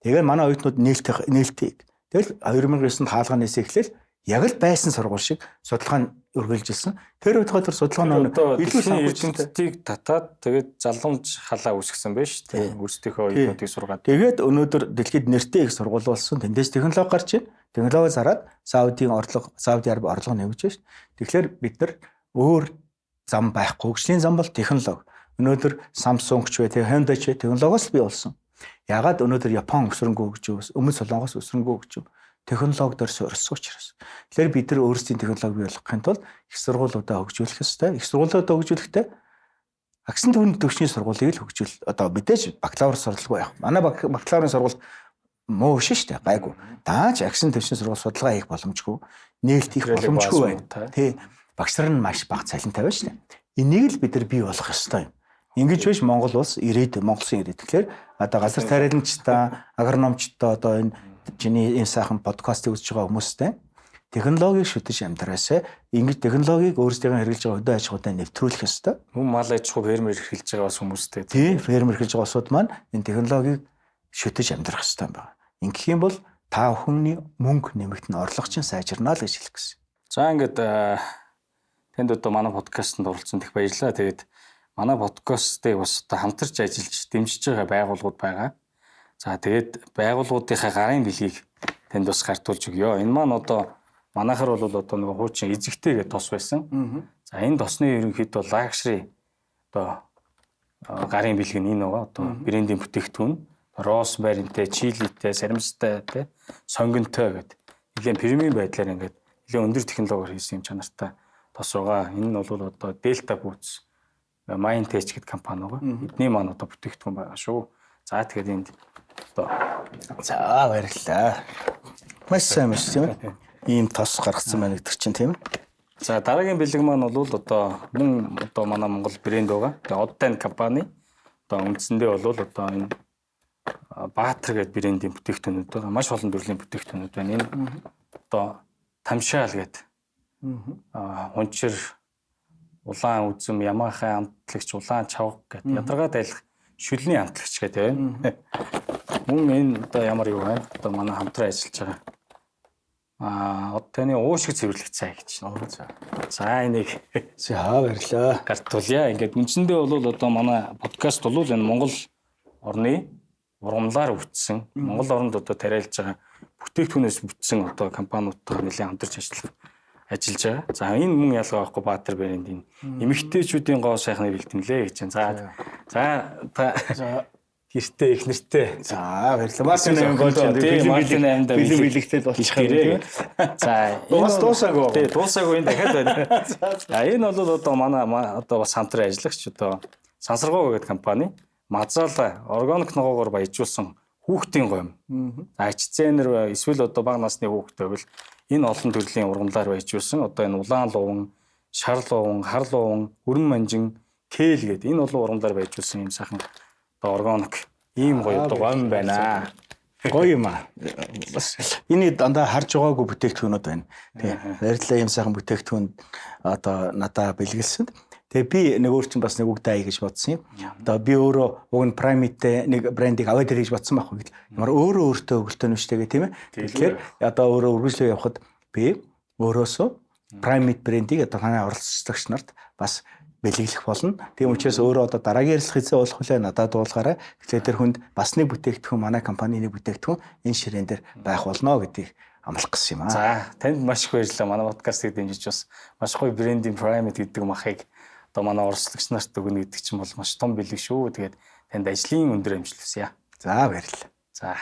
Тэгээд манай оюутнууд нээлттэй. Тэгэл 2009-нд хаалганаас эхлээл яг л байсан сургууль шиг судалгаа нь үргэлжилсэн. Тэр үед тэр судалгаа нь илүү санхүүжилтийг татаад тэгээд залгамж халаа үүсгэсэн байж тээ. Өөрсдийнхөө оюутнуудыг сургаад. Тэгээд өнөөдөр дэлхийд нэртэй их сургууль болсон. Тэндээс технологи гарч ийн. Технологи зараад Сауди Араби орлого нэмж байна шүү. Тэгэхээр бид нар өөр зам байхгүй. Хөгжлийн зам бол технологи. Өнөөдөр Samsung ч бай, Hyundai ч технологиос бий болсон. Ягаад өнөөдөр Япон өсрөнгөө гэж өмнө Солонгос өсрөнгөө гэж технологиор суурьсан учраас. Тэгэхээр бид нар өөрсдийн технологи бий болгохын тулд их сургуулиудаа хөгжүүлэх ёстой. Их сургуулиудаа хөгжүүлэхдээ агшин төвийн төвчний сургуулийг л хөгжүүл одоо мэдээж бакалавр сурвалжгүй явах. Манай бакалаврын сургууль муу биш шүү дээ. Гайгүй. Дааж агшин төвчний сургууль судалгаа хийх боломжгүй, нээлт хийх боломжгүй байна. Тэ багш нар нь маш бага цалинтай байна шүү дээ. Энийг л бид нар бий болгох ёстой юм. Ингэж биш Монгол улс Монголын ирээд. Тэгэхээр одоо газар тариаламжтай, агрономчтой одоо энэ чиний энэ сайхан подкастыг үзэж байгаа хүмүүстэй технологиг шүтэж амьдраасаа ингэж технологиг өөрсдөө хэрэгжилж байгаа хөдөө аж ахуйтай нэвтрүүлэх ёстой. Мөн мал аж ахуй фермер эрхэлж байгаа бас хүмүүстэй. Тийм, фермер эрхэлж байгаа улсууд маань энэ технологиг шүтэж амьдрах ёстой юм байна. Ингэх юм бол та бүхний мөнгө нэмэгдэн орлого чинь сайжирнаа л гэж хэлэх гэсэн. За ингээд тэнд одоо манай подкастт оролцсон их баярлалаа. Тэгээд манай подкастыг бас одоо хамтарч ажиллаж дэмжиж байгаа байгууллагууд байгаа. За тэгээд байгууллагуудынхаа гарын дэлхийг тэнд бас гартуулж өгье. Энэ маань одоо манайхаар бол одоо нэг хуучин эзэгтэй гэдэг тос байсан. За энэ тосны ерөнхийдөө лагшри одоо гарын бэлэг нь энэ байгаа. Одоо брендинг бүтээгдэхүүн, розмаринтэй, чилитэй, сарамжтай, тэ сонгонтой гэдэг. Нэлээд премиум байдлаар ингээд нэлээд өндөр технологиор хийсэн юм чанартай тос байгаа. Энэ нь бол одоо Delta Boots Mindtech гэдэг компани байгаа. Эдний маань одоо бүтээгдэхүүн байгаа шүү. За тэгэхээр энд одоо за баярлалаа. Маш сайн маш тийм ээ. Ийм тос гаргацсан байна гэдэг чинь тийм ээ. За дараагийн бэлэг маань бол одоо мөн одоо манай Монгол брэнд байгаа. Тэгээ Odden компани одоо үндсэндээ бол одоо энэ Баатар гэдэг брендийн бүтээгдэхүүнүүд байгаа. Маш олон төрлийн бүтээгдэхүүнүүд байна. Энэ одоо Тамшаал гэдэг. Хунчир улаан үзэм, Ямахын амтлагч, улаан чавга гэдэг ядаргаад айлах шүлний амтлагч гэдэг байна. Мөн энэ одоо ямар юу вэ? Одоо манай хамтран ажиллаж байгаа. Одоо таны уушиг цэвэрлэх цай гэж. За энийг За баярлаа. гартуулъя. Ингээд үндсэндээ бол одоо манай подкаст бол энэ Монгол орны ургамлаар бүтсэн, Монгол оронд одоо тариалж байгаа бүтээгдэхүүнээс бүтсэн одоо компаниудтай нэлээд хамтарч ажиллаж байгаа. За энэ мөн ялгаа байхгүй Баатар брэнд энэ эмэгтэйчүүдийн гоо сайхныг бэлтэнлээ гэж байна. За та гэртээ их нэртэй. За баярлалаа. Мартин 8 болж Мартин 8-д бэлэн бэлэгтэл болчих юм. За Бас дуусаагүй. Тий, дуусаагүй энэ дахиад байна. За энэ бол одоо манай одоо бас хамтран ажиллагч одоо Сансаргоо гэдэг компани Мазала органик ногоогоор баяжуулсан хүүхдийн гомь. HCN-ээр эсвэл одоо бага насны хүүхдтэй бол энэ олон төрлийн ургамлаар баяжуулсан одоо энэ улаан луван, шар луван, хар луван, өрн манжин, кэл гэдэг энэ олон ургамлаар баяжуулсан юм сайхан одоо органик ийм гоё одоо гомь байна. Гоё юм аа. Бас энэ дандаа харж байгаагүй бүтээгдэхүүнүүд байна. Тий. Баярлалаа юм сайхан бүтээгдэхүүн одоо надад бэлгэлсэнд. Тэгээ би нэг өөр чинь бас нэг үгдээ гэж бодсон юм. Одоо би өөрөө уг нь Primate нэг брендийг аваад ирэх гэж бодсон байхгүй. Ямар өөрөө өөртөө өгөлтөө нүштэйгээ тийм ээ. Тэгэхээр одоо өөрөө үргэлжлээ явахад би өөрөөсөө Primate брендийг одоо танай оролцогч нарт бас бэлэглэх болно. Тийм учраас өөрөө одоо дараагийн ярилцлах хэзээ болох вэ? Надад дуулахаарай. Тэгэхээр тэр хүнд бас нэг бүтээгдэхүүн манай компанийн бүтээгдэхүүн энэ ширээн дээр байх болно гэдгийг амлах гэсэн юм аа. За танд маш их баярлалаа. Манай подкастыг дэмжиж бас маш гоё брендинг Primate гэдэг махыг одоо манай оролцогч нарт өгнө гэдэг чинь бол маш том бэлэг шүү. Тэгээд танд ажлын өндөр амжилт хүсье. За баярлалаа. За